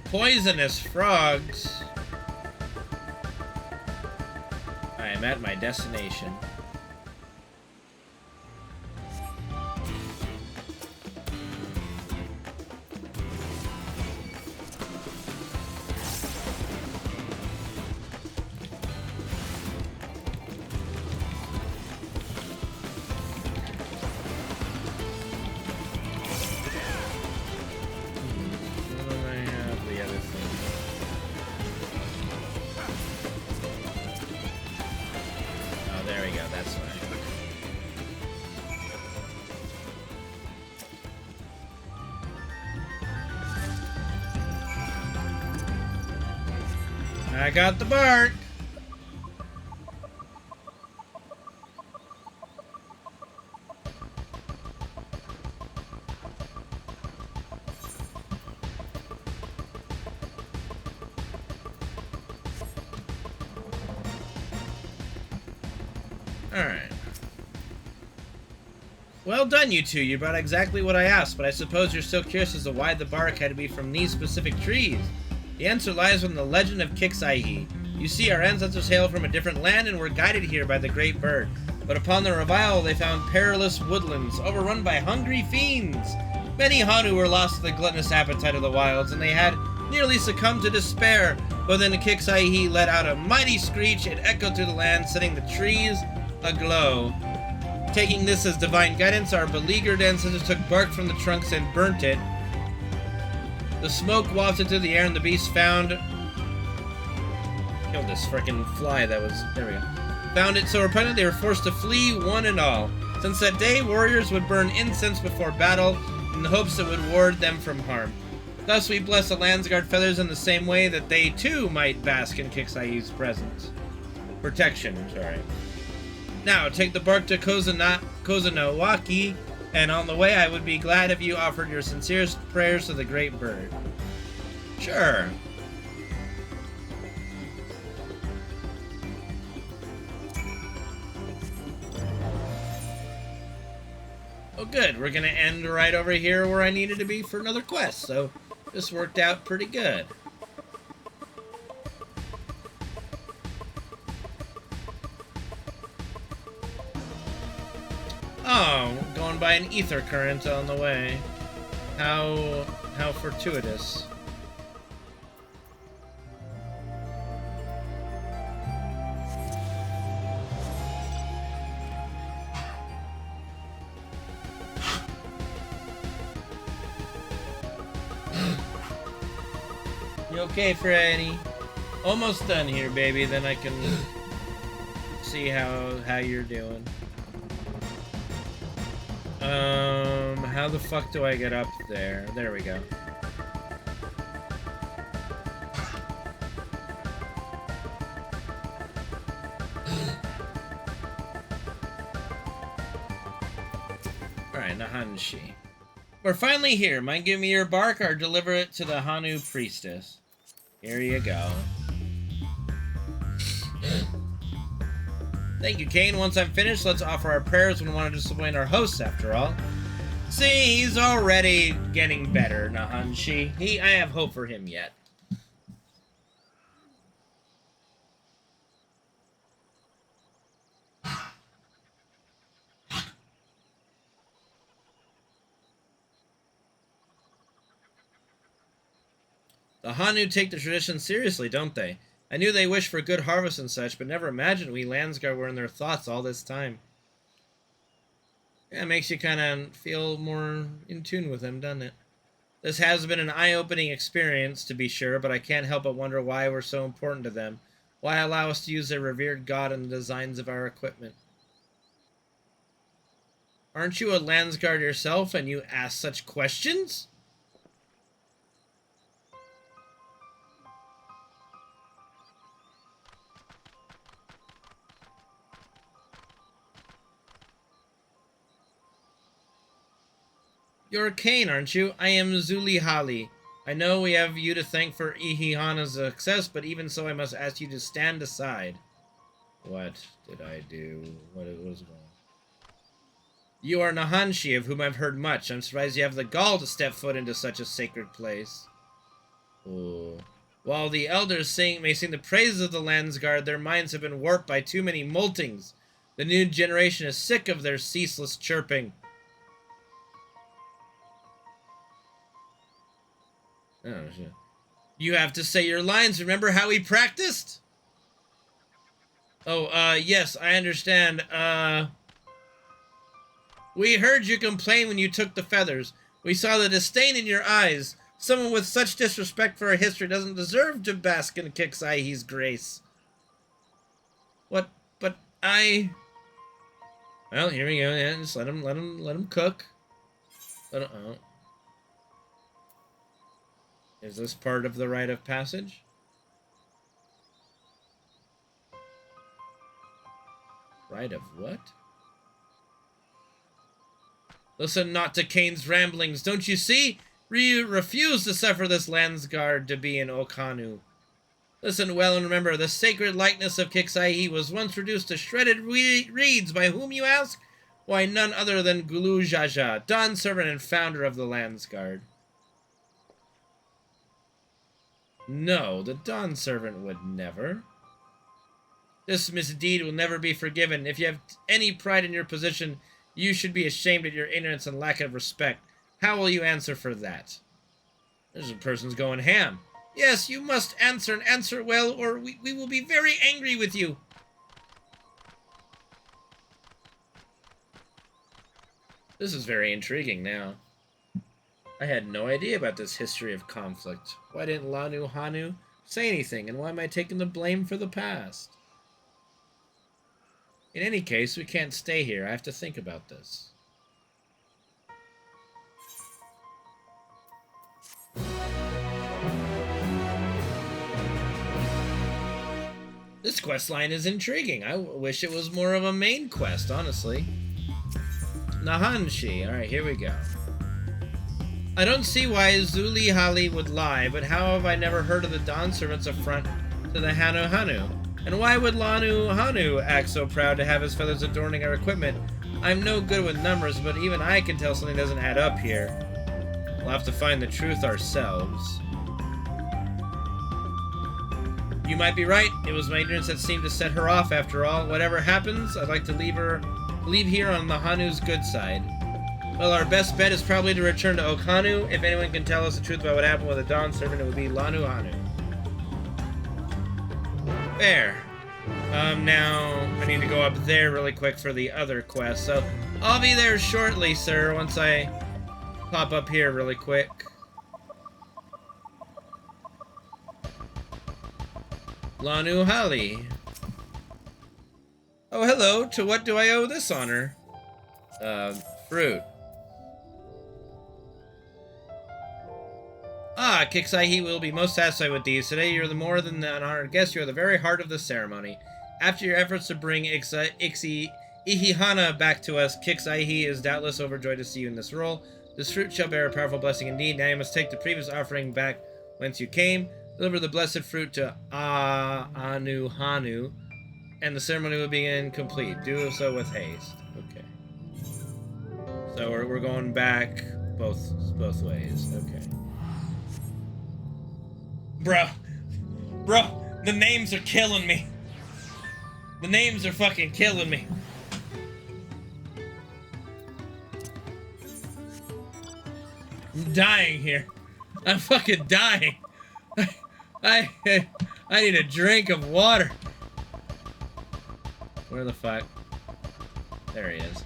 Poisonous frogs. I am at my destination. I got the bark. Alright. Well done, you two. You brought exactly what I asked, but I suppose you're still curious as to why the bark had to be from these specific trees. The answer lies in the legend of Kixai. You see, our ancestors hail from a different land and were guided here by the great bird. But upon their revival, they found perilous woodlands, overrun by hungry fiends. Many Hanu were lost to the gluttonous appetite of the wilds, and they had nearly succumbed to despair. But then the Kixai let out a mighty screech. It echoed through the land, setting the trees aglow. Taking this as divine guidance, our beleaguered ancestors took bark from the trunks and burnt it. The smoke wafted through the air, and the beast found... Killed this frickin' fly that was... There we go. Found it so repugnant they were forced to flee, one and all. Since that day, warriors would burn incense before battle in the hopes it would ward them from harm. Thus we bless the Landsguard feathers in the same way that they, too, might bask in Kixai's presence. Protection, sorry. Now, take the bark to Kozanuaki And on the way, I would be glad if you offered your sincerest prayers to the great bird. Sure. Oh good, we're gonna end right over here where I needed to be for another quest, so this worked out pretty good. Oh, going by an ether current on the way. How fortuitous. You okay, Franny? Almost done here, baby. Then I can see how you're doing. How the fuck do I get up there? There we go. Alright, Nahanshi. We're finally here. Mind giving me your bark or deliver it to the Hanu priestess? Here you go. Thank you, Kane. Once I'm finished, let's offer our prayers. We don't want to disappoint our hosts, after all. See, he's already getting better, Nahanshi. I have hope for him yet. The Hanu take the tradition seriously, don't they? I knew they wished for a good harvest and such, but never imagined we Landsguard were in their thoughts all this time. Yeah, it makes you kind of feel more in tune with them, doesn't it? This has been an eye-opening experience, to be sure, but I can't help but wonder why we're so important to them. Why allow us to use their revered god in the designs of our equipment? Aren't you a Landsguard yourself, and you ask such questions? You're Kane, aren't you? I am Zulihali. I know we have you to thank for Ihihana's success, but even so I must ask you to stand aside. What did I do? What was wrong? You are Nahanshi, of whom I've heard much. I'm surprised you have the gall to step foot into such a sacred place. Oh. While the elders may sing the praises of the Landsguard, their minds have been warped by too many moltings. The new generation is sick of their ceaseless chirping. Oh, shit. You have to say your lines. Remember how we practiced? Oh, yes, I understand. We heard you complain when you took the feathers. We saw the disdain in your eyes. Someone with such disrespect for our history doesn't deserve to bask in XIV's grace. What? But I... Well, here we go. Yeah, just let him cook. Oh. Is this part of the rite of passage? Rite of what? Listen not to Kane's ramblings. Don't you see? You refuse to suffer this Landsguard to be in Okanu. Listen well and remember, the sacred likeness of XIV was once reduced to shredded reeds by whom, you ask? Why, none other than Gulu Jaja, Dawn servant and founder of the Landsguard. No, the Dawn servant would never. This misdeed will never be forgiven. If you have any pride in your position, you should be ashamed at your ignorance and lack of respect. How will you answer for that? There's a person's going ham. Yes, you must answer and answer well, or we will be very angry with you. This is very intriguing now. I had no idea about this history of conflict. Why didn't Lanu Hanu say anything, and why am I taking the blame for the past? In any case, we can't stay here. I have to think about this. This quest line is intriguing. I wish it was more of a main quest, honestly. Nahanshi. Alright, here we go. I don't see why Zuli Hali would lie, but how have I never heard of the Dawn Servant's affront to the Hanu Hanu? And why would Lanu Hanu act so proud to have his feathers adorning our equipment? I'm no good with numbers, but even I can tell something doesn't add up here. We'll have to find the truth ourselves. You might be right. It was my ignorance that seemed to set her off after all. Whatever happens, I'd like to leave here on the Hanu's good side. Well, our best bet is probably to return to Okanu. If anyone can tell us the truth about what happened with the Dawn Servant, it would be Lanu Hanu. There. Now, I need to go up there really quick for the other quest. So, I'll be there shortly, sir, once I pop up here really quick. Lanu Hali. Oh, hello. To what do I owe this honor? Fruit. Ah, Kixai will be most satisfied with these. Today you're the more than an honored guest. You're the very heart of the ceremony. After your efforts to bring Ihihana back to us, Kixai is doubtless overjoyed to see you in this role. This fruit shall bear a powerful blessing indeed. Now you must take the previous offering back whence you came. Deliver the blessed fruit to Anu Hanu, and the ceremony will begin complete. Do so with haste. Okay. So we're going back both ways. Okay. Bro, the names are killing me. The names are fucking killing me. I'm dying here. I'm fucking dying. I need a drink of water. Where the fuck? There he is.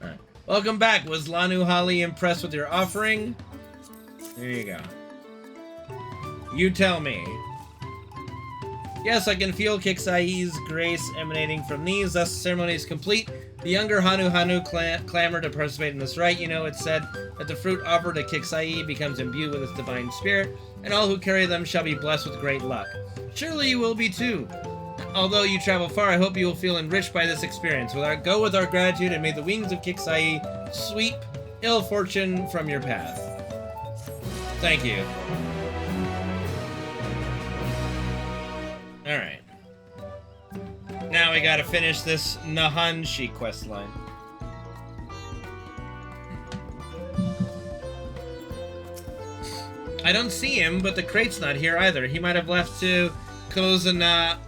Alright. Welcome back. Was Lanu Hali impressed with your offering? There you go. You tell me. Yes, I can feel Kixai's grace emanating from these. Thus, the ceremony is complete. The younger Hanu Hanu clamor to participate in this rite. You know, it's said that the fruit offered to Kixai becomes imbued with its divine spirit, and all who carry them shall be blessed with great luck. Surely you will be too. Although you travel far, I hope you will feel enriched by this experience. Go with our gratitude, and may the wings of Kixai sweep ill fortune from your path. Thank you. Alright. Now we gotta finish this Nahanshi questline. I don't see him, but the crate's not here either. He might have left to Kozanuaki.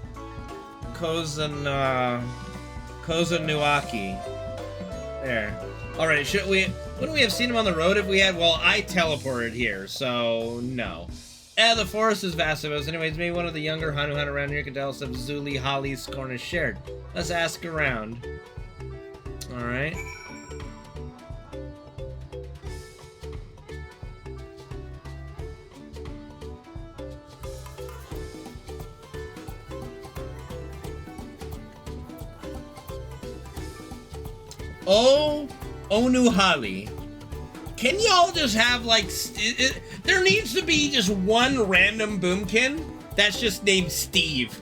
There. Alright, wouldn't we have seen him on the road if we had? Well, I teleported here, so no. The forest is vast, I suppose. Anyways, maybe one of the younger Hanu Hanu around here can tell us if Zuli Hali's scorn is shared. Let's ask around. Alright. Oh, Onu Hali. Can y'all just have, like, there needs to be just one random boomkin that's just named Steve.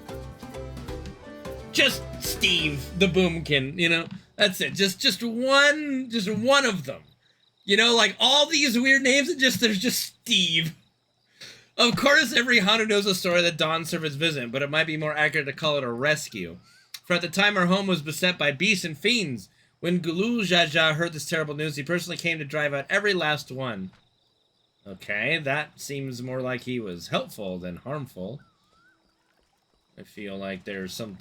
Just Steve, the boomkin, you know? That's it. Just one of them. You know, like, all these weird names, there's just Steve. Of course, every Hanu knows a story that Dawn Servants visit, but it might be more accurate to call it a rescue. For at the time our home was beset by beasts and fiends. When Gulu Jaja heard this terrible news, he personally came to drive out every last one. Okay, that seems more like he was helpful than harmful. I feel like there's some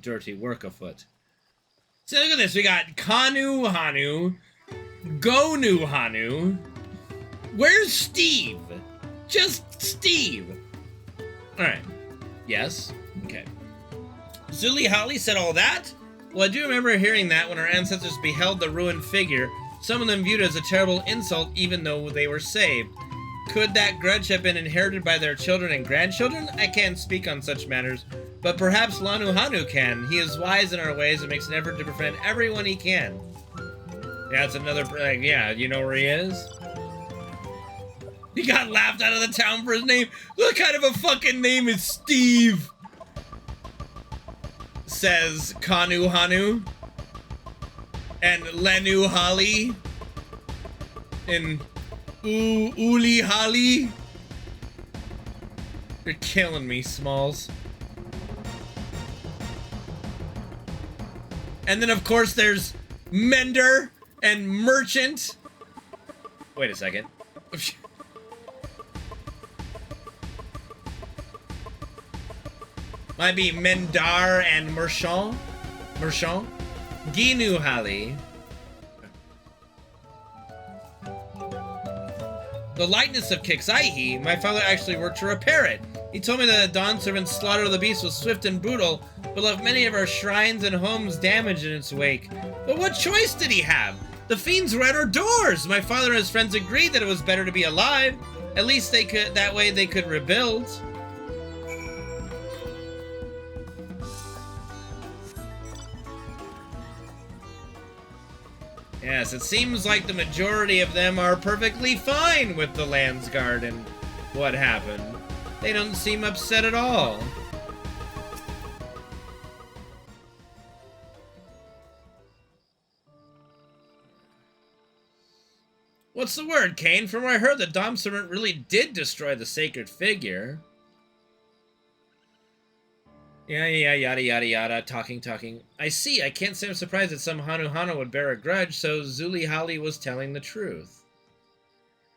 dirty work afoot. So look at this, we got Kanu Hanu, Gonu Hanu. Where's Steve? Just Steve. Alright. Yes. Okay. Zuli Hali said all that? Well, I do remember hearing that when our ancestors beheld the ruined figure, some of them viewed it as a terrible insult even though they were saved. Could that grudge have been inherited by their children and grandchildren? I can't speak on such matters, but perhaps Lanu Hanu can. He is wise in our ways and makes an effort to befriend everyone he can. Yeah, it's another, yeah, you know where he is? He got laughed out of the town for his name. What kind of a fucking name is Steve? says Kanu Hanu and Lenu Hali and Uli Hali. You're killing me, Smalls. And then, of course, there's Mender and Merchant. Wait a second. Might be Mendar and Merchant. Ginu Hali. The likeness of Kixaihi, my father actually worked to repair it. He told me that the Dawn Servant's slaughter of the beast was swift and brutal, but left many of our shrines and homes damaged in its wake. But what choice did he have? The fiends were at our doors! My father and his friends agreed that it was better to be alive. At least they could, that way they could rebuild. Yes, it seems like the majority of them are perfectly fine with the Landsguard and what happened. They don't seem upset at all. What's the word, Kane? From what I heard, the Dawn Servant really did destroy the sacred figure. Yeah, yada, yada, yada, talking. I see, I can't say I'm surprised that some Hanu would bear a grudge, so Zuli Hali was telling the truth.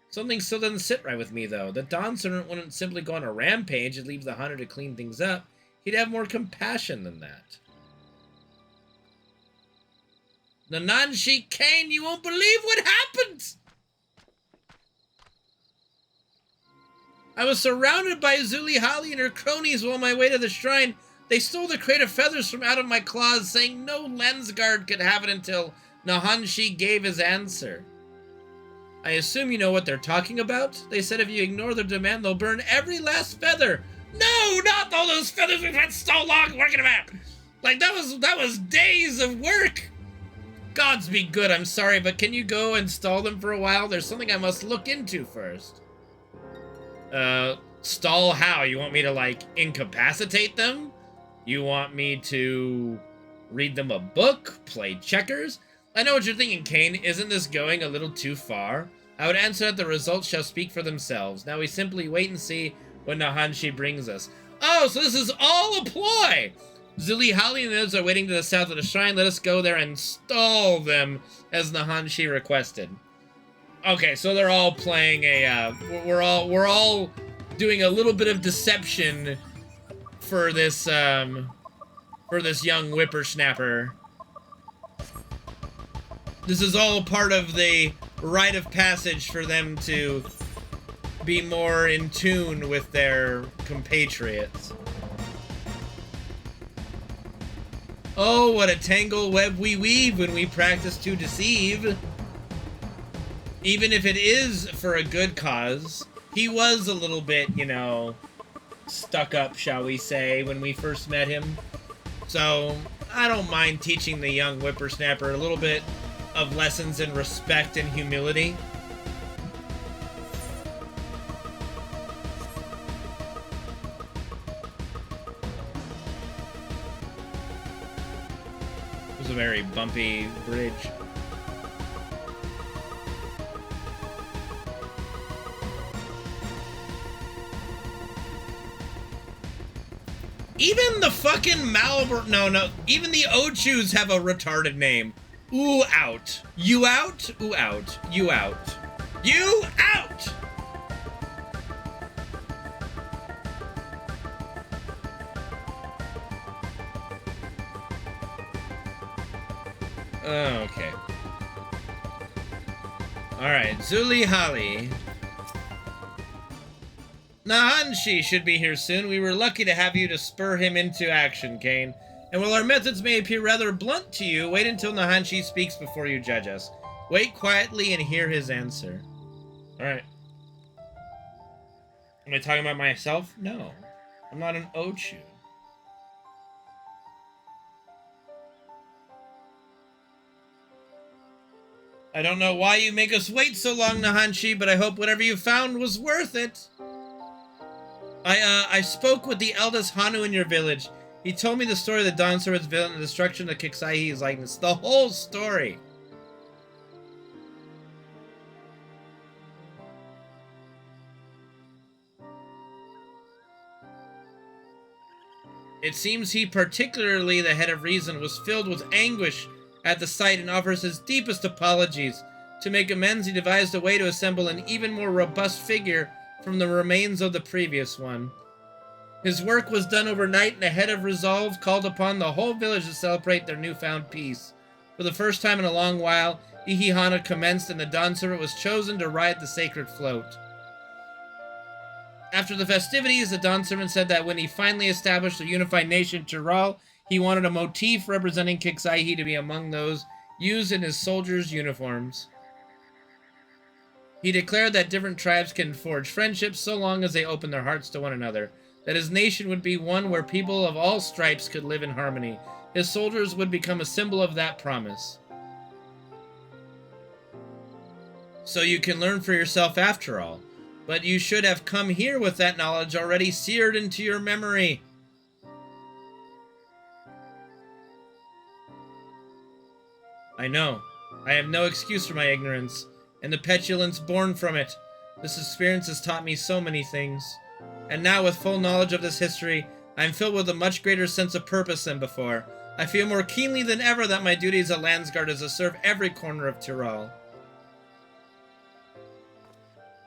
Something still doesn't sit right with me, though. The Dawn Servant wouldn't simply go on a rampage and leave the Hanu to clean things up. He'd have more compassion than that. Nananshi, Kane, you won't believe what happened! I was surrounded by Zuli Hali and her cronies while on my way to the shrine. They stole the crate of feathers from out of my claws, saying no Lensguard could have it until Nahanshi gave his answer. I assume you know what they're talking about? They said if you ignore their demand, they'll burn every last feather. No, not all those feathers we've had so long working about. Like, that was days of work. Gods be good, I'm sorry, but can you go install them for a while? There's something I must look into first. Stall how? You want me to, like, incapacitate them? You want me to read them a book? Play checkers? I know what you're thinking, Kane. Isn't this going a little too far? I would answer that the results shall speak for themselves. Now we simply wait and see what Nahanshi brings us. Oh, so this is all a ploy! Zuli Hali and those are waiting to the south of the shrine. Let us go there and stall them, as Nahanshi requested. Okay, so they're all playing a, we're all doing a little bit of deception for this young whippersnapper. This is all part of the rite of passage for them to be more in tune with their compatriots. Oh, what a tangle web we weave when we practice to deceive. Even if it is for a good cause. He was a little bit, you know, stuck up, shall we say, when we first met him. So, I don't mind teaching the young whippersnapper a little bit of lessons in respect and humility. It was a very bumpy bridge. Even the fucking Malbor... No. Even the Ochus have a retarded name. Ooh, out. You out? Ooh, out. You out. You out! Okay. Alright, Zuli Hali. Nahanshi should be here soon. We were lucky to have you to spur him into action, Kane. And while our methods may appear rather blunt to you, wait until Nahanshi speaks before you judge us. Wait quietly and hear his answer. Alright. Am I talking about myself? No. I'm not an Ochu. I don't know why you make us wait so long, Nahanshi, but I hope whatever you found was worth it. I spoke with the eldest Hanu in your village. He told me the story of the Dawn Servant's villain and the destruction of XIV's likeness. The whole story. It seems he, particularly the head of reason, was filled with anguish at the sight and offers his deepest apologies. To make amends, he devised a way to assemble an even more robust figure from the remains of the previous one. His work was done overnight, and the head of resolve called upon the whole village to celebrate their newfound peace. For the first time in a long while, Ihihana commenced, and the Dawn Servant was chosen to ride the sacred float. After the festivities, the Dawn Servant said that when he finally established a unified nation, Tyrol, he wanted a motif representing XIV to be among those used in his soldiers' uniforms. He declared that different tribes can forge friendships so long as they open their hearts to one another, that his nation would be one where people of all stripes could live in harmony. His soldiers would become a symbol of that promise. So you can learn for yourself after all. But you should have come here with that knowledge already seared into your memory. I know. I have no excuse for my ignorance, and the petulance born from it. This experience has taught me so many things. And now, with full knowledge of this history, I am filled with a much greater sense of purpose than before. I feel more keenly than ever that my duty as a Landsguard is to serve every corner of Tyrol.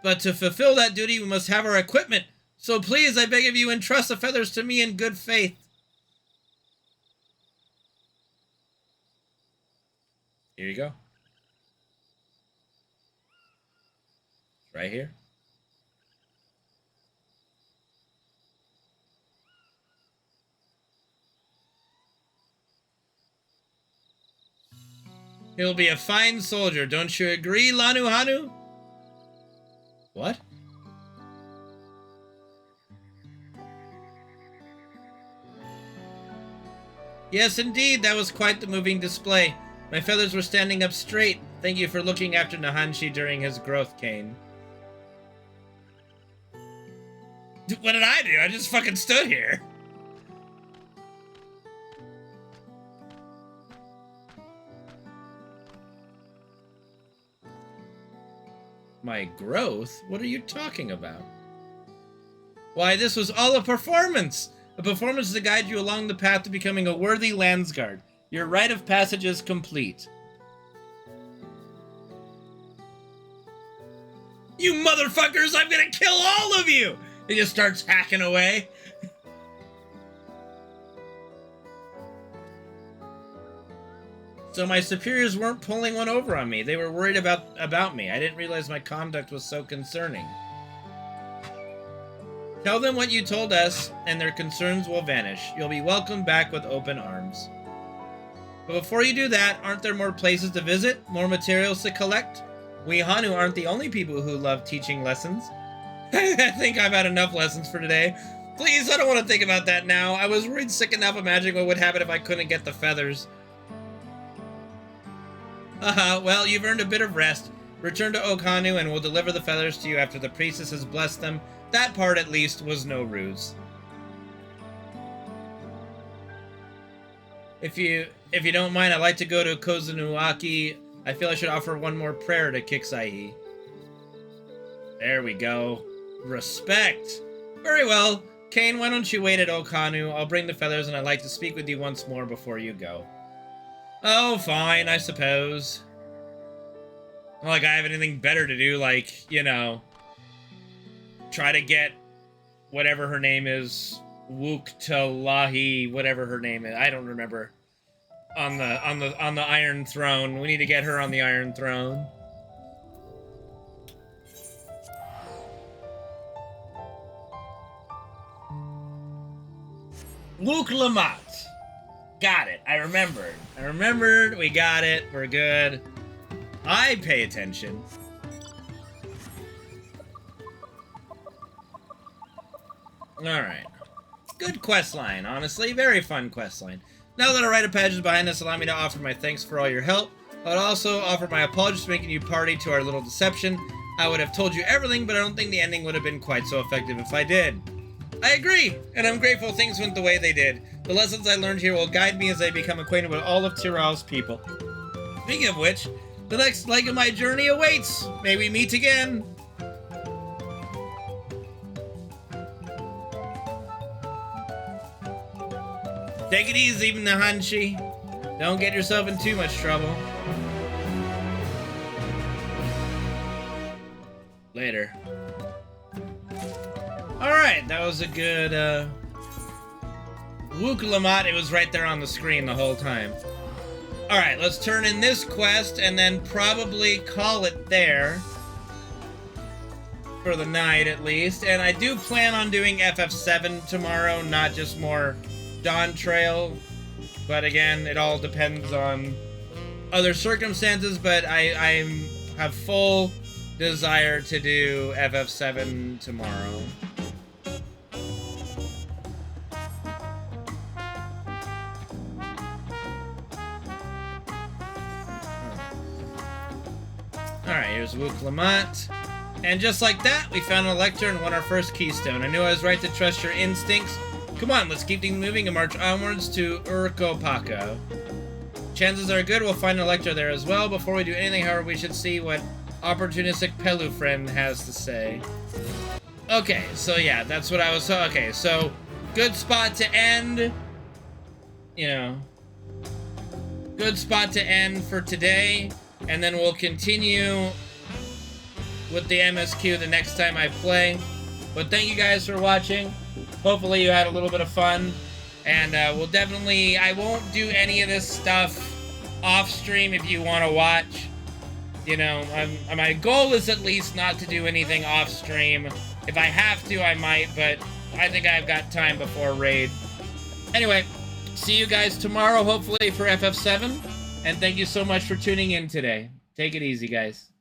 But to fulfill that duty, we must have our equipment. So please, I beg of you, entrust the feathers to me in good faith. Here you go. Right here. He'll be a fine soldier, don't you agree, Lanu Hanu? What? Yes, indeed, that was quite the moving display. My feathers were standing up straight. Thank you for looking after Nahanshi during his growth cane. What did I do? I just fucking stood here. My growth? What are you talking about? Why, this was all a performance! A performance to guide you along the path to becoming a worthy Landsguard. Your rite of passage is complete. You motherfuckers, I'm gonna kill all of you! He just starts hacking away. So my superiors weren't pulling one over on me. They were worried about me. I didn't realize my conduct was so concerning. Tell them what you told us, and their concerns will vanish. You'll be welcomed back with open arms. But before you do that, aren't there more places to visit? More materials to collect? We Hanu aren't the only people who love teaching lessons. I think I've had enough lessons for today. Please, I don't want to think about that now. I was worried sick enough imagining what would happen if I couldn't get the feathers. Well, you've earned a bit of rest. Return to Okhanu and we'll deliver the feathers to you after the priestess has blessed them. That part, at least, was no ruse. If you don't mind, I'd like to go to Kozunuaki. I feel I should offer one more prayer to Kixai. There we go. Respect. Very well. Kane, why don't you wait at Okhanu? I'll bring the feathers and I'd like to speak with you once more before you go. Oh, fine, I suppose. Not like I have anything better to do, like, you know, try to get whatever her name is, Wuktalahi, whatever her name is. I don't remember. On the Iron Throne. We need to get her on the Iron Throne. Wuk Lamat. Got it. I remembered. We got it. We're good. I pay attention. Alright. Good quest line, honestly. Very fun quest line. Now that our rite of passage is behind us, allow me to offer my thanks for all your help. I would also offer my apologies for making you party to our little deception. I would have told you everything, but I don't think the ending would have been quite so effective if I did. I agree, and I'm grateful things went the way they did. The lessons I learned here will guide me as I become acquainted with all of Tyrell's people. Speaking of which, the next leg of my journey awaits. May we meet again. Take it easy, Nahanshi. Don't get yourself in too much trouble. Later. Alright, that was a good, Wook Lamont, it was right there on the screen the whole time. Alright, let's turn in this quest and then probably call it there. For the night, at least. And I do plan on doing FF7 tomorrow, not just more Dawntrail. But again, it all depends on other circumstances, but I have full desire to do FF7 tomorrow. Alright, here's Wook Lamont. And just like that, we found an Elector and won our first keystone. I knew I was right to trust your instincts. Come on, let's keep things moving and march onwards to Urkopako. Chances are good we'll find an Elector there as well. Before we do anything, however, we should see what opportunistic Pelu friend has to say. Okay, so yeah, that's what I was... Okay, so good spot to end. You know, good spot to end for today. And then we'll continue with the MSQ the next time I play. But thank you guys for watching. Hopefully you had a little bit of fun. And we'll definitely... I won't do any of this stuff off stream if you want to watch. You know, my goal is at least not to do anything off stream. If I have to, I might, but I think I've got time before raid. Anyway, see you guys tomorrow, hopefully, for FF7. And thank you so much for tuning in today. Take it easy, guys.